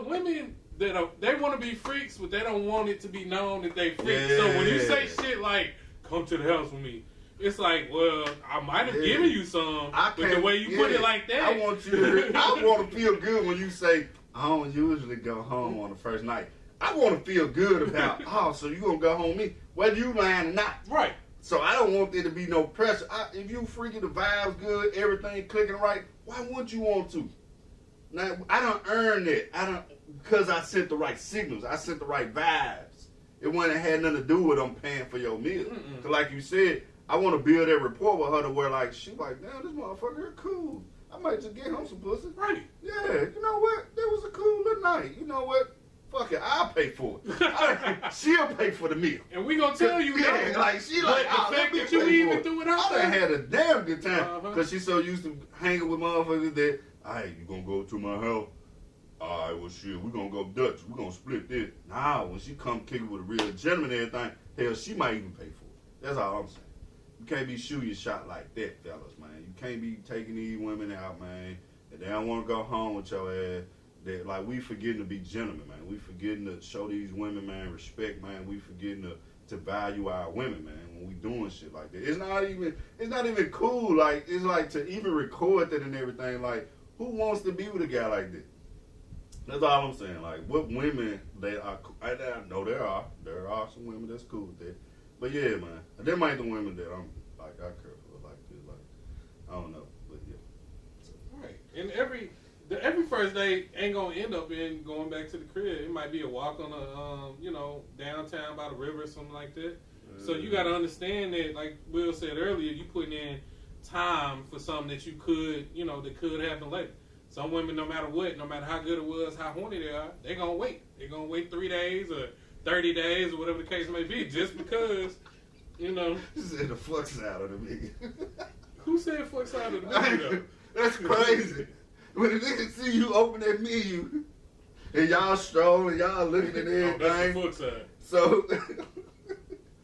women they want to be freaks, but they don't want it to be known that they freaks. Yeah. So when you say shit like, come to the house with me, it's like, well, I might have given you some, but the way you put it like that. I want to feel good when you say, I don't usually go home on the first night. I want to feel good about, so you going to go home with me, whether you lying or not. Right. So I don't want there to be no pressure. If you freaking the vibes good, everything clicking right, why wouldn't you want to? Now, I don't earn it. Because I sent the right signals. I sent the right vibes. It wouldn't have had nothing to do with I'm paying for your meal. Because like you said, I want to build that rapport with her to where, like, she like, damn, this motherfucker cool. I might just get him some pussy. Right. Yeah, you know what? That was a cool little night. You know what? Fuck it, I'll pay for it. She'll pay for the meal. And we gonna tell you that. Like, she like, the fact that you even threw it out there. I done had a damn good time. Because she's so used to hanging with motherfuckers that, hey, you gonna go to my house? All right, well, shit, we gonna go Dutch. We gonna split this. Nah, when she come kick it with a real gentleman and everything, hell, she might even pay for it. That's all I'm saying. You can't be shooting your shot like that, fellas, man. You can't be taking these women out, man. If they don't want to go home with your ass, like, we forgetting to be gentlemen, man. We forgetting to show these women, man, respect, man. We forgetting to value our women, man, when we doing shit like that. It's not even cool. Like, it's like to even record that and everything. Like, who wants to be with a guy like that? That's all I'm saying. Like, what women they are? I know there are some women that's cool with that. But yeah, man, them ain't the women that I'm like I care for like this. Like, I don't know, but yeah. So. Right, and every first date ain't gonna end up in going back to the crib. It might be a walk on a downtown by the river or something like that. So you got to understand that, like Will said earlier, you putting in time for something that you could, that could happen later. Some women, no matter what, no matter how good it was, how horny they are, they're going to wait. They're going to wait 3 days or 30 days or whatever the case may be, just because, You said the fuck side of the nigga. Who said fuck side of the nigga? That's crazy. When the nigga see you open that menu and y'all strolling, y'all looking at everything. That's the fuck side. So,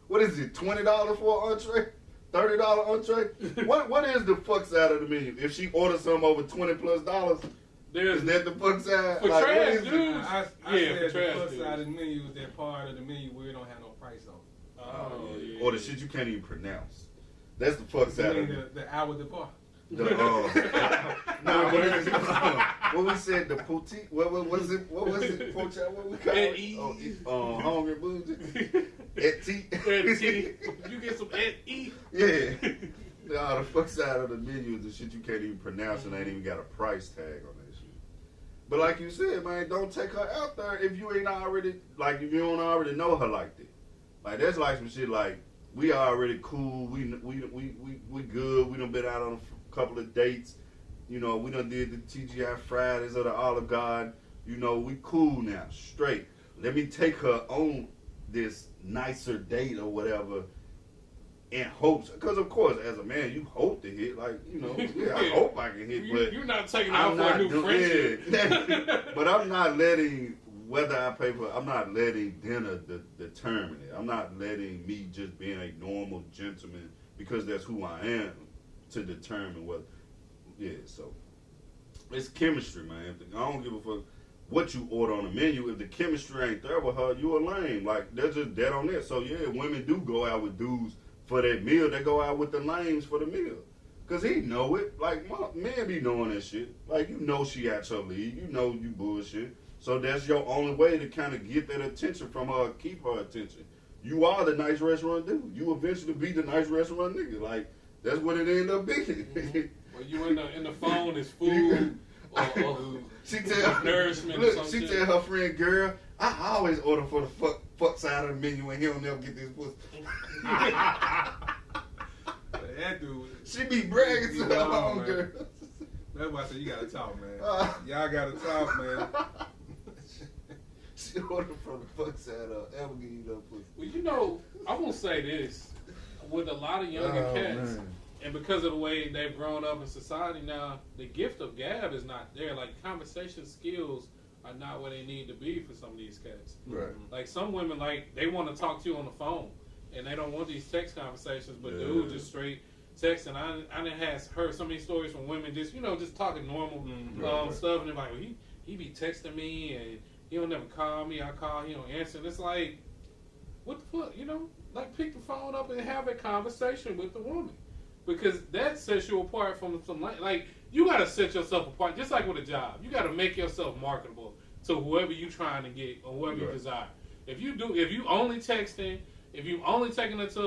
what is it, $20 for an entree? $30 entree? What is the fuck side of the menu? If she orders something over $20+, is that the fuck side? For trash, dude. I Yeah, said for trash, the fuck dude. side of the menu is that part of the menu where it don't have no price on it. Oh, yeah. Or the shit you can't even pronounce. That's the fuck side of it. The hour depart. What we said, the poutine. What was it? What was it? Porch, what we call it? Hungry bougie. Et tea. You get some et e. Yeah. The fuck side of the menu is the shit you can't even pronounce and ain't even got a price tag on that shit. But like you said, man, don't take her out there if you ain't already, like, if you don't already know her like that. Like, that's like some shit like, we already cool, we good, we done been out on a couple of dates, we done did the TGI Fridays or the Olive Garden, we cool now, straight. Let me take her on this nicer date or whatever in hopes, because of course, as a man, you hope to hit, like, I hope I can hit, but you're not taking out for a new friendship. Yeah. But I'm not letting, whether I pay for, I'm not letting dinner determine it. I'm not letting me just being a normal gentleman, because that's who I am, to determine whether, so it's chemistry, man. I don't give a fuck what you order on the menu. If the chemistry ain't there with her, you a lame. Like, that's just dead on that. So yeah, women do go out with dudes for that meal. They go out with the lames for the meal. Cause he know it. Like, men be knowing that shit. Like, she at your league. You bullshit. So that's your only way to kind of get that attention from her, keep her attention. you are the nice restaurant dude. You eventually be the nice restaurant nigga. Like that's what it ended up being. Mm-hmm. Well, you in the phone is food or she tell nourishment. Look, or some she shit. tell her friend, girl, I always order for the fuck side of the menu, and he don't never get this pussy. That dude. She be bragging to her own girl. That's why I said you gotta talk, man. Y'all gotta talk, man. She ordered from the fuck side of ever give you that pussy. Well, you know, I'm gonna say this with a lot of younger cats, man. and because of the way they've grown up in society now, the gift of gab is not there. Like conversation skills are not where they need to be for some of these cats. Right. Like some women, like they want to talk to you on the phone, and they don't want these text conversations. But dude, just straight text. And I done heard so many stories from women just just talking normal stuff, and they're like, well, he be texting me and he don't never call me. I call, he don't answer. And it's like, what the fuck, Like pick the phone up and have a conversation with the woman, because that sets you apart from some like you gotta set yourself apart. Just like with a job, you gotta make yourself marketable to whoever you trying to get or whoever you desire. If you only texting, if you only taking it to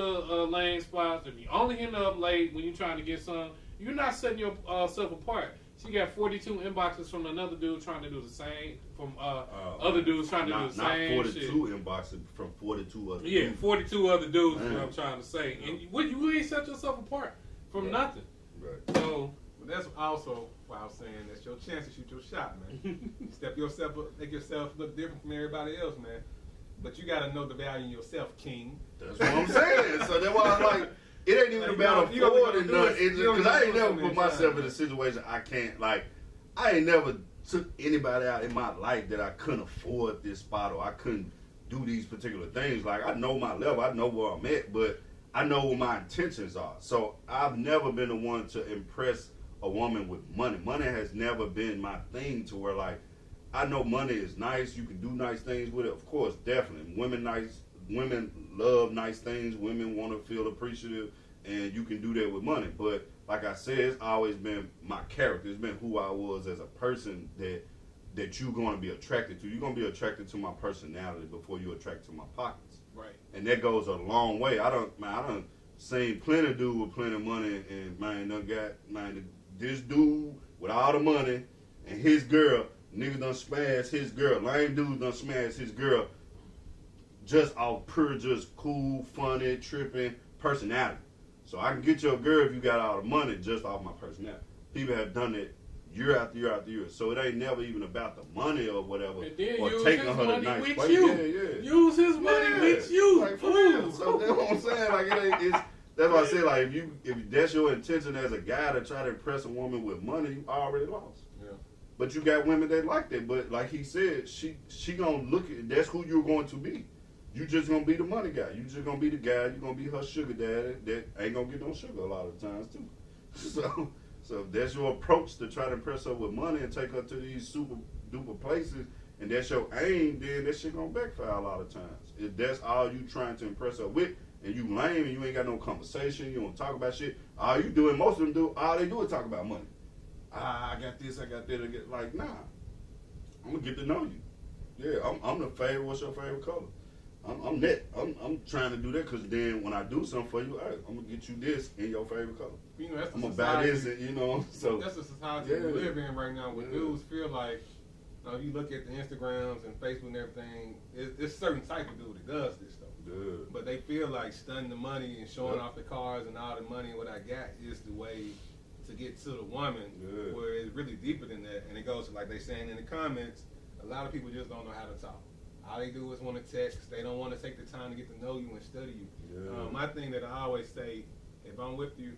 lane spots, if you only hitting up late when you trying to get some, you're not setting yourself apart. She got 42 inboxes from another dude trying to do the same, from other dudes trying to do the same Not 42 shit. inboxes from 42 other Yeah, dudes. 42 other dudes is Man. what I'm trying to say. And you ain't set yourself apart from nothing. Right. So, But that's also why I was saying that's your chance to shoot your shot, man. Step yourself up, make yourself look different from everybody else, man. But you gotta know the value in yourself, King. That's what I'm saying. So that's why I'm like, it ain't even about affording nothing. Because I ain't never put myself in a situation I can't, like, I ain't never took anybody out in my life that I couldn't afford this spot or I couldn't do these particular things. Like, I know my level, I know where I'm at, but I know what my intentions are. So I've never been the one to impress a woman with money. Money has never been my thing to where, like, I know money is nice. You can do nice things with it. Of course, definitely. Women love nice things. Women want to feel appreciative, and you can do that with money. But like I said, it's always been my character. It's been who I was as a person that you're going to be attracted to. You're going to be attracted to my personality before you're attracted to my pockets. right. And that goes a long way. I done seen plenty of dudes with plenty of money, and this dude with all the money and his girl. Nigga done smash his girl. Lame dude done smash his girl just off pure, just cool, funny, tripping personality. So I can get your girl if you got all the money just off my personality. People have done it year after year after year. So it ain't never even about the money or whatever. And then or use taking his her to money nice with place. you. Yeah. Use his money with you. Like, for real. So that's what I'm saying. Like that's why I say, like, if that's your intention as a guy to try to impress a woman with money, you already lost. Yeah. But you got women that like that. But like he said, she gonna look at, that's who you're going to be. You just gonna be the money guy. You just gonna be the guy. You're gonna be her sugar daddy that ain't gonna get no sugar a lot of times too. So if that's your approach to try to impress her with money and take her to these super duper places, and that's your aim, then that shit gonna backfire a lot of times. If that's all you trying to impress her with, and you lame and you ain't got no conversation, you don't talk about shit, all you do, and most of them do, all they do is talk about money. I got this, I got that, I get, like, nah. I'm gonna get to know you. Yeah, I'm the favorite. What's your favorite color? I'm that. I'm trying to do that because then when I do something for you, I'm gonna get you this in your favorite color. You know, that's I'm the gonna buy society. this, and, you know. So That's the society we live in right now. Where dudes feel like, if you look at the Instagrams and Facebook and everything, it's certain type of dude that does this stuff. Good. But they feel like stunning the money and showing off the cars and all the money and what I got is the way to get to the woman. Yeah. Where it's really deeper than that. And it goes to, like they saying in the comments, a lot of people just don't know how to talk. All they do is want to text. They don't want to take the time to get to know you and study you. Yeah. My thing that I always say, if I'm with you,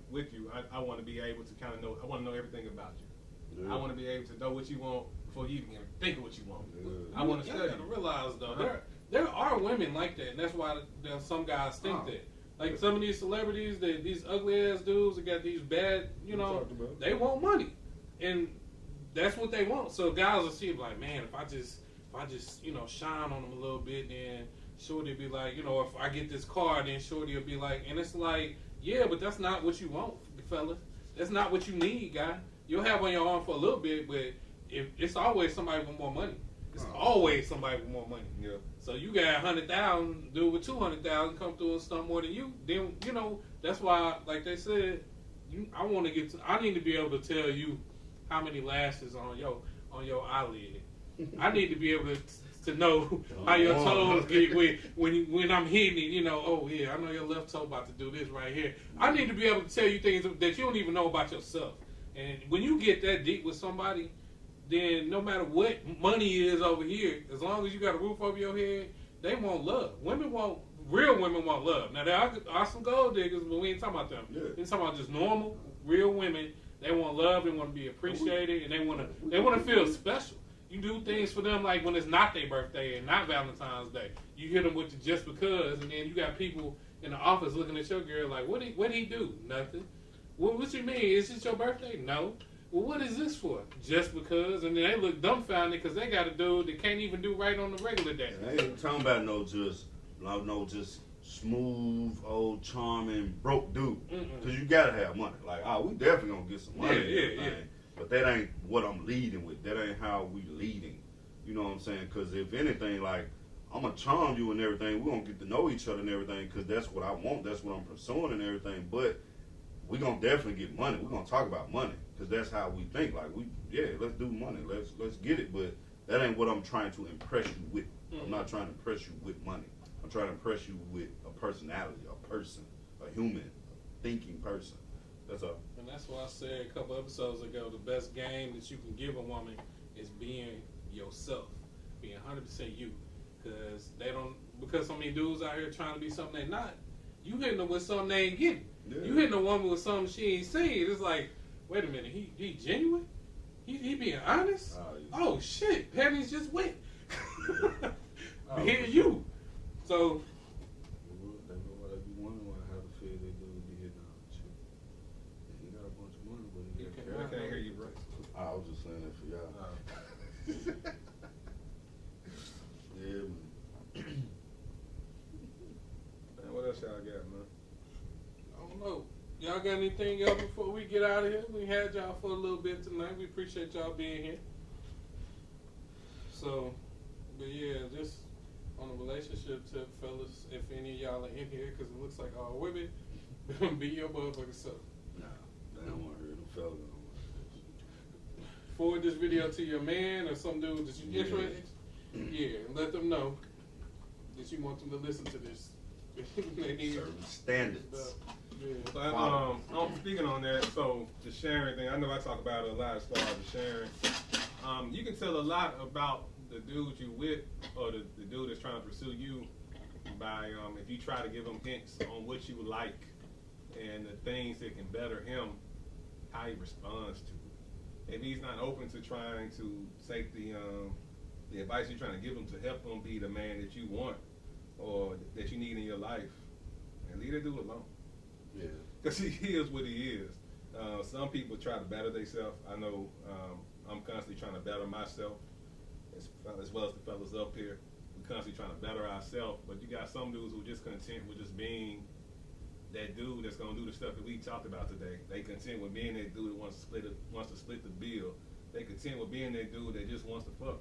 I want to be able to kind of know. I want to know everything about you. Yeah. I want to be able to know what you want before you even think of what you want. Yeah. I want to You study. gotta realize though, Uh-huh. there are women like that, and that's why some guys think that. Like some of these celebrities, these ugly ass dudes that got these bad, they want money, and that's what they want. So guys will see it like, man, if I just shine on them a little bit, then Shorty be like, if I get this car, then Shorty will be like, and it's like, yeah, but that's not what you want, fella. That's not what you need, guy. You'll have on your arm for a little bit, but if it's always somebody with more money. It's always somebody with more money. Yeah. So you got 100,000, dude with 200,000 come through and stuff more than you. Then that's why, like they said, I want to get. I need to be able to tell you how many lashes on your eyelid. I need to be able to know how your toes get when I'm hitting it. Oh yeah, I know your left toe about to do this right here. I need to be able to tell you things that you don't even know about yourself. And when you get that deep with somebody, then no matter what money is over here, as long as you got a roof over your head, they want love. Real women want love. Now there are some gold diggers, but we ain't talking about them. Yeah. We're talking about just normal, real women. They want love, they want to be appreciated, and they want to feel special. You do things for them like when it's not their birthday and not Valentine's Day. You hit them with the just because, and then you got people in the office looking at your girl like, what did he do? Nothing. What you mean? Is it your birthday? No. Well, what is this for? Just because, and then they look dumbfounded because they got a dude that can't even do right on the regular day. I ain't talking about no just smooth, old, charming, broke dude. Because you gotta have money. Like, we definitely gonna get some money. Yeah. But that ain't what I'm leading with. That ain't how we leading. You know what I'm saying? Because if anything, like, I'm gonna charm you and everything. We're gonna get to know each other and everything because that's what I want. That's what I'm pursuing and everything. But we gonna definitely get money. We're gonna talk about money because that's how we think. Like, let's do money. Let's get it. But that ain't what I'm trying to impress you with. I'm not trying to impress you with money. I'm trying to impress you with a personality, a person, a human, a thinking person. That's all. And that's why I said a couple episodes ago, the best game that you can give a woman is being yourself, being 100% you. Because so many dudes out here trying to be something they're not. You hitting them with something they ain't getting. Yeah. You hitting a woman with something she ain't seen. It's like, wait a minute, he genuine? He being honest? Oh shit, heavens just went. Here you. So. Whatever you want, how to feel they do be hitting on shit. He got a bunch of money, but I can't hear you, bro. I was just saying that for y'all. Yeah, man. Man, what else y'all got, man? I don't know. Y'all got anything else before we get out of here? We had y'all for a little bit tonight. We appreciate y'all being here. So, but yeah, just on a relationship tip, fellas, if any of y'all are in here, because it looks like all women, be your motherfucking self. Nah, I don't want to hear them fellas. Forward this video to your man or some dude that you interested. Yeah, and let them know that you want them to listen to this. They need certain standards. Yeah. So, speaking on that, so the sharing thing, I know I talk about it a lot as far as the sharing. You can tell a lot about the dude you with or the dude that's trying to pursue you by if you try to give him hints on what you would like and the things that can better him, how he responds to it. If he's not open to trying to take the advice you're trying to give him to help him be the man that you want or that you need in your life, and leave that dude alone. Yeah. Because he is what he is. Some people try to better themselves. I know I'm constantly trying to better myself, as well as the fellas up here. We're constantly trying to better ourselves. But you got some dudes who are just content with just being that dude that's gonna do the stuff that we talked about today. They content with being that dude that wants to split the bill. They content with being that dude that just wants to fuck.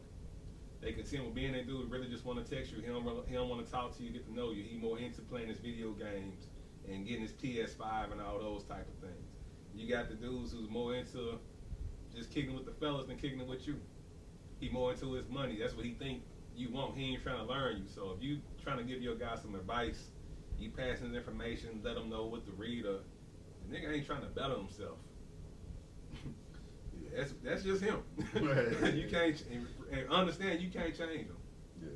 They content with being that dude that really just want to text you. He don't want to talk to you, get to know you. He more into playing his video games and getting his PS5 and all those type of things. You got the dudes who's more into just kicking with the fellas than kicking it with you. He more into his money. That's what he think you want. He ain't trying to learn you. So if you trying to give your guy some advice, you passing his information, let him know what to read, or the nigga ain't trying to better himself. That's just him. You can't understand. You can't change him. Yeah.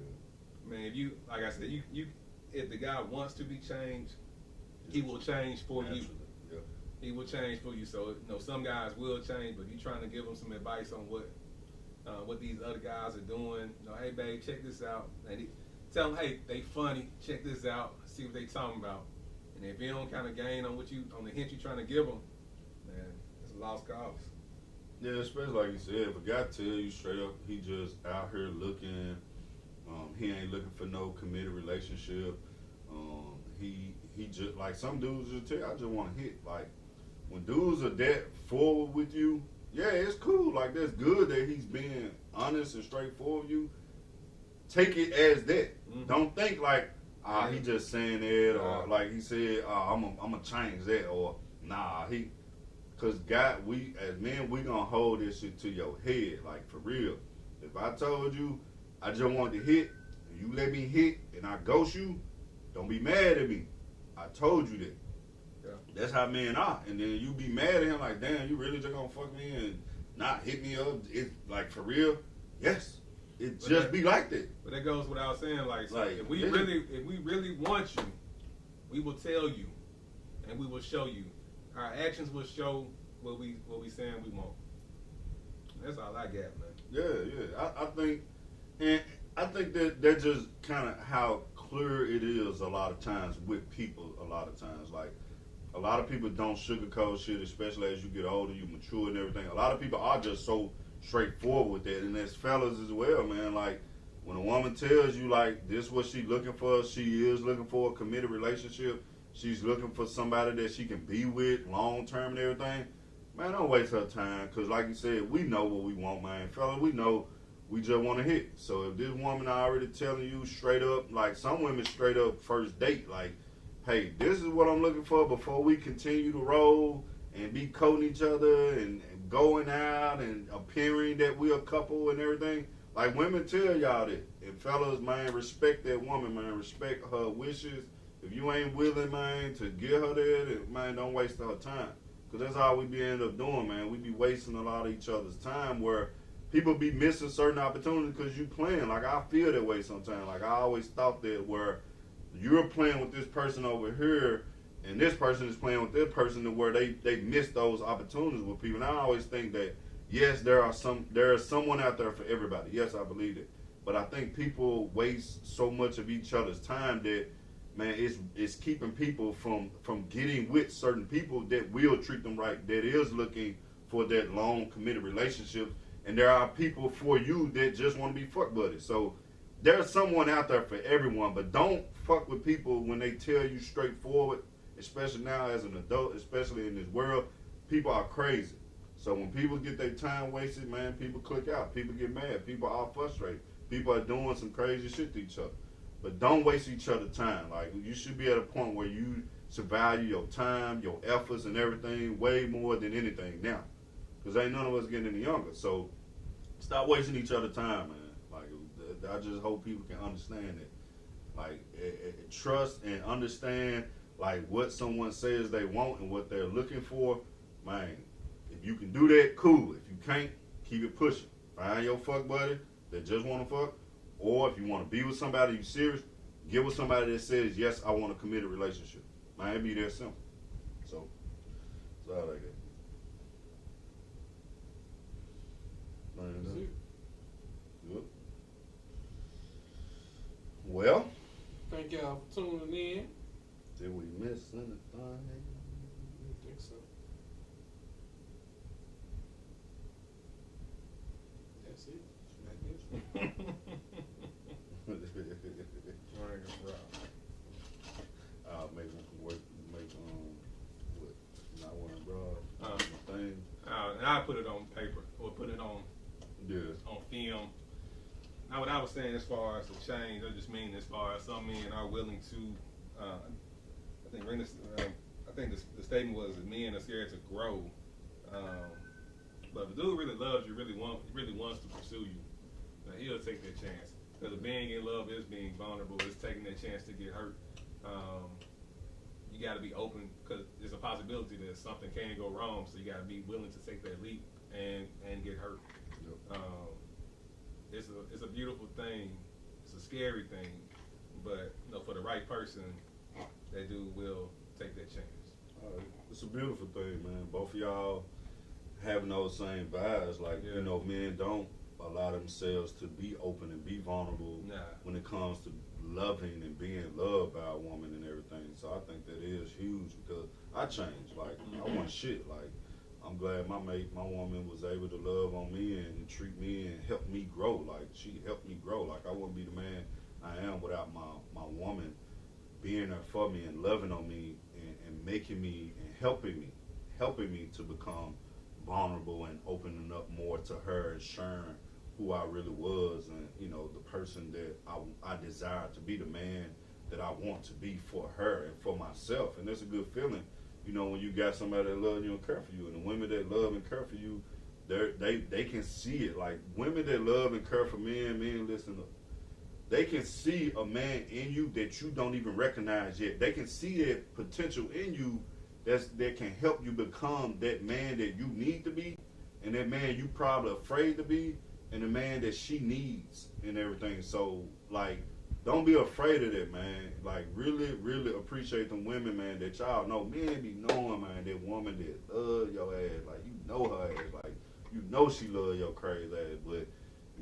Man, if you, like I said, you if the guy wants to be changed, he will change for you. Yeah. He will change for you. So some guys will change, but if you're trying to give them some advice on what these other guys are doing, hey babe, check this out. And tell them, hey, they funny. Check this out. See what they talking about. And if you don't kind of gain on the hint you're trying to give them, man, it's a lost cause. Yeah, especially like you said, if a guy tell you straight up he just out here looking, he ain't looking for no committed relationship. He just, like some dudes just tell you, I just want to hit. Like when dudes are that forward with you, yeah, it's cool. Like that's good that he's being honest and straightforward with you. take it as that. Mm-hmm. Don't think like, he just saying it, or like he said, I'm gonna change that, or nah, cause God, we as men, we gonna hold this shit to your head, like for real. If I told you I just wanted to hit, and you let me hit, and I ghost you, don't be mad at me. I told you that. Yeah. That's how men are. And then you be mad at him like, damn, you really just gonna fuck me and not hit me up? It's like for real? Yes. It But just be like that. But that goes without saying, like if we yeah. really want you, we will tell you, and we will show you. Our actions will show what we saying we want. That's all I got, man. Yeah. I think that that's just kind of how clear it is a lot of times with people. A lot of times, like a lot of people don't sugarcoat shit, especially as you get older, you mature and everything. A lot of people are just so straightforward with that, and as fellas as well, man. Like when a woman tells you like this, what she looking for, she is looking for a committed relationship. She's looking for somebody that she can be with long term and everything. Man, don't waste her time, because like you said, we know what we want, man. Fella, we know we just want to hit. So if this woman already telling you straight up, like some women straight up first date, like, hey, this is what I'm looking for before we continue to roll and be coating each other and going out and appearing that we a couple and everything. Like women tell y'all that. And fellas, man, respect that woman, man. Respect her wishes. If you ain't willing, man, to get her there, then, man, don't waste her time. Because that's all we be end up doing, man. We be wasting a lot of each other's time where people be missing certain opportunities because you playing. Like, I feel that way sometimes. Like, I always thought that where you're playing with this person over here and this person is playing with this person to where they miss those opportunities with people. And I always think that, yes, there is someone out there for everybody. Yes, I believe it. But I think people waste so much of each other's time that, man, it's keeping people from getting with certain people that will treat them right, that is looking for that long committed relationship. And there are people for you that just want to be fuck buddies. So there's someone out there for everyone, but don't fuck with people when they tell you straightforward, especially now as an adult, especially in this world. People are crazy. So when people get their time wasted, man, people click out. People get mad. People are frustrated. People are doing some crazy shit to each other. But don't waste each other's time. Like, you should be at a point where you should value your time, your efforts, and everything way more than anything now. Because ain't none of us getting any younger. So stop wasting each other's time, man. Like, I just hope people can understand it. Like, trust and understand, like, what someone says they want and what they're looking for. Man, if you can do that, cool. If you can't, keep it pushing. Find your fuck buddy that just want to fuck. Or if you want to be with somebody, you serious, get with somebody that says, yes, I want a committed relationship. Man, it be that simple. So, that's all I got. Man, good. Well, Thank y'all for tuning in. did we miss anything? I think so. That's it. Like this. Make work, what, not wearing bra, thing. And I put it on paper or put it on film. Now, what I was saying as far as the change, I just mean as far as some men are willing to. I think the statement was that men are scared to grow. But if a dude really loves you, really wants to pursue you, now he'll take that chance. Because being in love is being vulnerable. It's taking that chance to get hurt. You got to be open because there's a possibility that something can go wrong. So you got to be willing to take that leap and get hurt. Yep. It's a beautiful thing. It's a scary thing, but for the right person, that dude will take that chance. It's a beautiful thing, man. Both of y'all having those same vibes. Like, men don't allow themselves to be open and be vulnerable when it comes to loving and being loved by a woman and everything. So I think that is huge because I changed. Like, I want shit. Like, I'm glad my woman was able to love on me and treat me and help me grow. Like, she helped me grow. Like, I wouldn't be the man I am without my woman being there for me and loving on me and making me and helping me to become vulnerable and opening up more to her and sharing who I really was, and the person that I desire to be, the man that I want to be for her and for myself. And it's a good feeling, when you got somebody that loves you and care for you. And the women that love and care for you, they can see it. Like women that love and care for men listen up. They can see a man in you that you don't even recognize yet. They can see that potential in you that can help you become that man that you need to be, and that man you probably afraid to be, and the man that she needs and everything. So like, don't be afraid of that, man. Like really, really appreciate them women, man, that y'all know. Men be knowing, man, that woman that love your ass. Like her ass. Like she love your crazy ass, but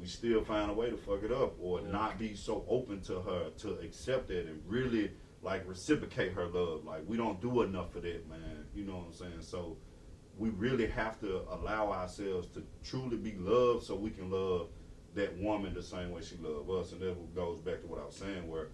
we still find a way to fuck it up or not be so open to her to accept that and really like reciprocate her love. Like we don't do enough of that, man. You know what I'm saying? So we really have to allow ourselves to truly be loved so we can love that woman the same way she loves us. And that goes back to what I was saying, where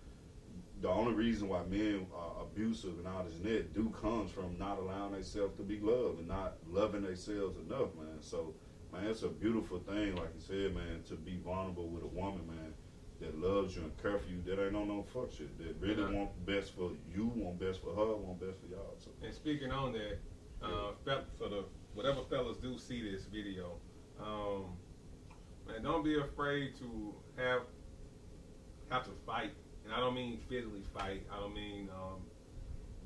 the only reason why men are abusive and all this and that comes from not allowing themselves to be loved and not loving themselves enough, man. So man, it's a beautiful thing, like you said, man, to be vulnerable with a woman, man, that loves you and care for you, that ain't on no fuck shit, that really want best for you, want best for her, want best for y'all. So. And speaking on that, for the whatever fellas do see this video, man, don't be afraid to have to fight. And I don't mean physically fight. I don't mean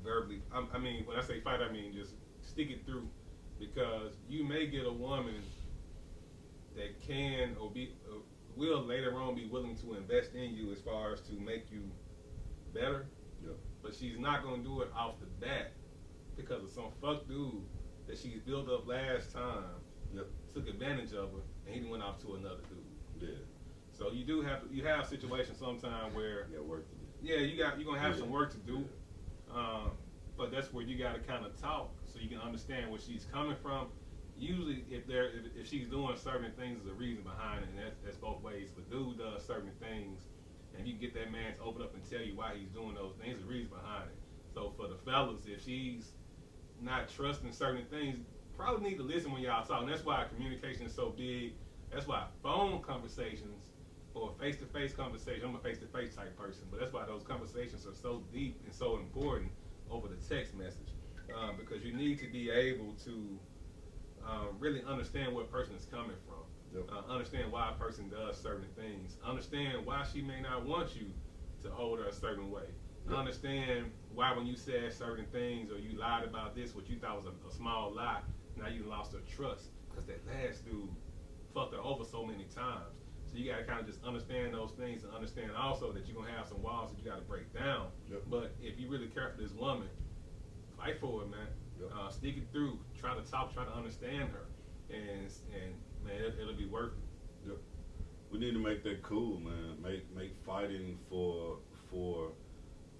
verbally. I mean, when I say fight, I mean just stick it through, because you may get a woman that can or will later on be willing to invest in you as far as to make you better. Yep. But she's not gonna do it off the bat because of some fuck dude that she's built up last time. Yep. Took advantage of her and he went off to another dude. Yeah. So you have situations sometimes where work to do. Yeah, you're gonna have some work to do. Yeah. But that's where you gotta kinda talk so you can understand where she's coming from. Usually if she's doing certain things, there's a reason behind it, and that's both ways. If a dude does certain things and you get that man to open up and tell you why he's doing those things, there's a reason behind it. So for the fellas, if she's not trusting certain things, probably need to listen when y'all talk. And that's why communication is so big. That's why phone conversations or face-to-face conversation, I'm a face-to-face type person, but that's why those conversations are so deep and so important over the text message, because you need to be able to really understand where a person is coming from. Yep. Understand why a person does certain things. Understand why she may not want you to hold her a certain way. Yep. Understand why when you said certain things or you lied about this, what you thought was a small lie, now you lost her trust because that last dude fucked her over so many times. So you got to kind of just understand those things and understand also that you're going to have some walls that you got to break down. Yep. But if you really care for this woman, fight for it, man. Yep. Stick it through. Try to talk. Try to understand her, and man, it'll be worth it. Yep. We need to make that cool, man. Make fighting for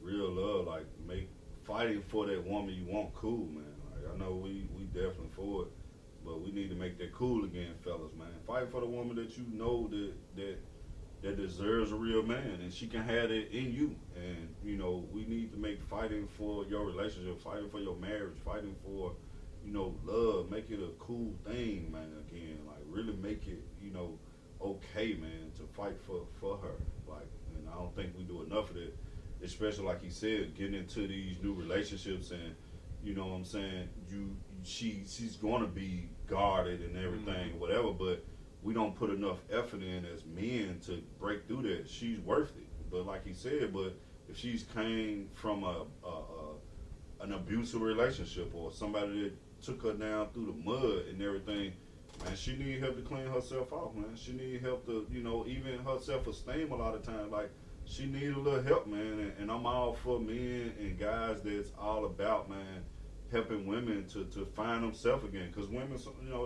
real love, like make fighting for that woman you want cool, man. Like I know we definitely for it, but we need to make that cool again, fellas, man. Fight for the woman that you know that deserves a real man, and she can have it in you. And we need to make fighting for your relationship, fighting for your marriage, fighting for love, make it a cool thing, man. Again, like really make it okay, man, to fight for her. Like, and I don't think we do enough of that, especially like he said, getting into these new relationships, and you know what I'm saying, she's gonna be guarded and everything, whatever, but we don't put enough effort in as men to break through that. She's worth it, but like he said, but if she's came from an abusive relationship or somebody that took her down through the mud and everything, man, she need help to clean herself off, man. She need help to, even her self-esteem a lot of times, like, she need a little help, man, and I'm all for men and guys that's all about, man, helping women to find themselves again, because women,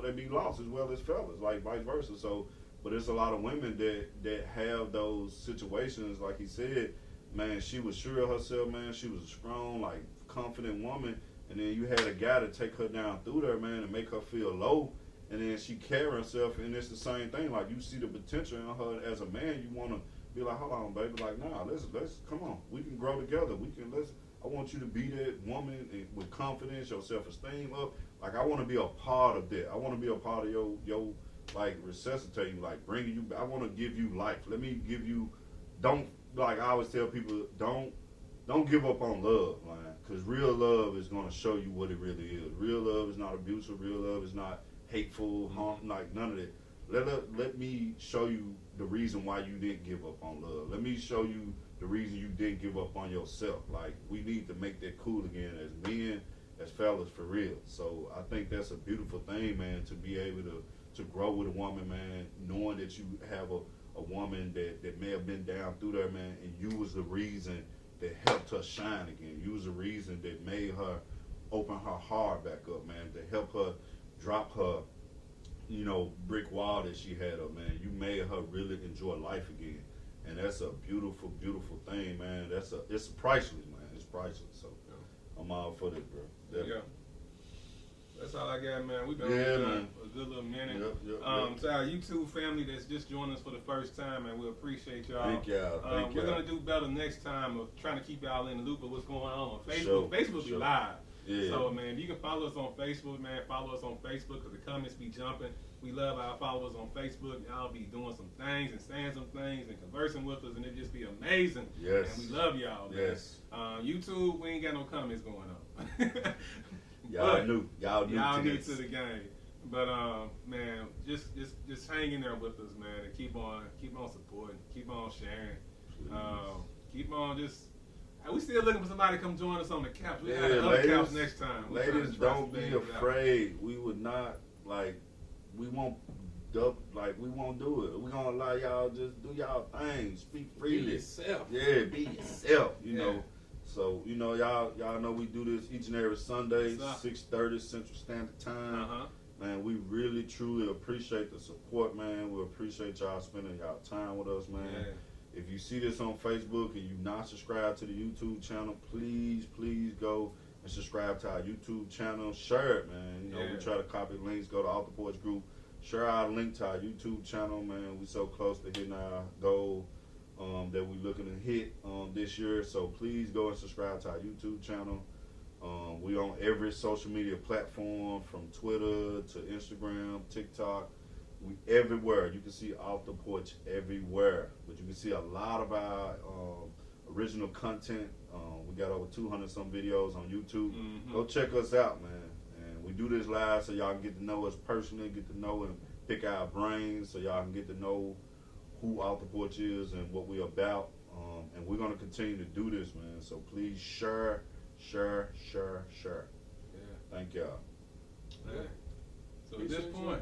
they be lost as well as fellas, like vice versa. So, but there's a lot of women that have those situations, like he said, man, she was sure of herself, man, she was a strong, like, confident woman, and then you had a guy to take her down through there, man, and make her feel low, and then she carry herself, and it's the same thing, like, you see the potential in her as a man, you want to be like, hold on, baby, like, nah, let's come on, we can grow together, I want you to be that woman with confidence, your self-esteem up. Like, I want to be a part of that. I want to be a part of your like resuscitate you, like bring you. I want to give you life. Let me give you. Don't like I always tell people. Don't give up on love, man. Because real love is gonna show you what it really is. Real love is not abusive. Real love is not hateful, like none of that. Let me show you the reason why you didn't give up on love. Let me show you the reason you didn't give up on yourself. Like, we need to make that cool again as men, as fellas, for real. So I think that's a beautiful thing, man, to be able to grow with a woman, man, knowing that you have a woman that may have been down through there, man, and you was the reason that helped her shine again. You was the reason that made her open her heart back up, man, to help her drop her, brick wall that she had up, man. You made her really enjoy life again. And that's a beautiful, beautiful thing, man. It's priceless, man. It's priceless. So I'm all for this, bro. Definitely. Yeah. That's all I got, man. We've been man. for a good little minute. Yep. To our YouTube family that's just joined us for the first time, and we appreciate y'all. Thank y'all. We're going to do better next time of trying to keep y'all in the loop of what's going on Facebook. Sure. Facebook be live. Yeah. So, man, if you can follow us on Facebook, man, follow us on Facebook because the comments be jumping. We love our followers on Facebook. Y'all be doing some things and saying some things and conversing with us, and it just be amazing. Yes. And we love y'all, man. Yes. YouTube, we ain't got no comments going on. Y'all new to the game. But man, just hang in there with us, man, and keep on supporting, keep on sharing, keep on just. We still looking for somebody to come join us on the couch. We got another couch next time. Ladies, don't be afraid. We would not we won't do it. We're gonna allow y'all just do y'all thing, speak freely. Be yourself. Yeah, be yourself. You know. So y'all know we do this each and every Sunday, 6:30 Central Standard Time. Man, we really truly appreciate the support, man. We appreciate y'all spending y'all time with us, man. Yeah. If you see this on Facebook and you not subscribed to the YouTube channel, please go and subscribe to our YouTube channel. Share it, man. We try to copy links, go to Off the Porch Group, share our link to our YouTube channel, man. We so close to hitting our goal that we looking to hit this year. So please go and subscribe to our YouTube channel. We on every social media platform from Twitter to Instagram, TikTok. We everywhere. You can see Off the Porch everywhere. But you can see a lot of our original content. We got over 200 some videos on YouTube. Go check us out, man. And we do this live so y'all can get to know us personally, get to know and pick our brains, so y'all can get to know who Off the Porch is and what we're about. And we're going to continue to do this, man. So please share. Yeah. Thank y'all. Yeah. So at this point,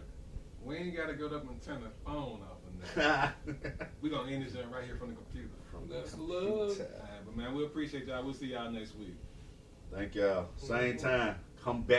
we ain't got to go up and turn the phone off or nothing. We're going to end this right here from the computer. That's love. But man, we appreciate y'all. We'll see y'all next week. Thank y'all. Same time. Come back.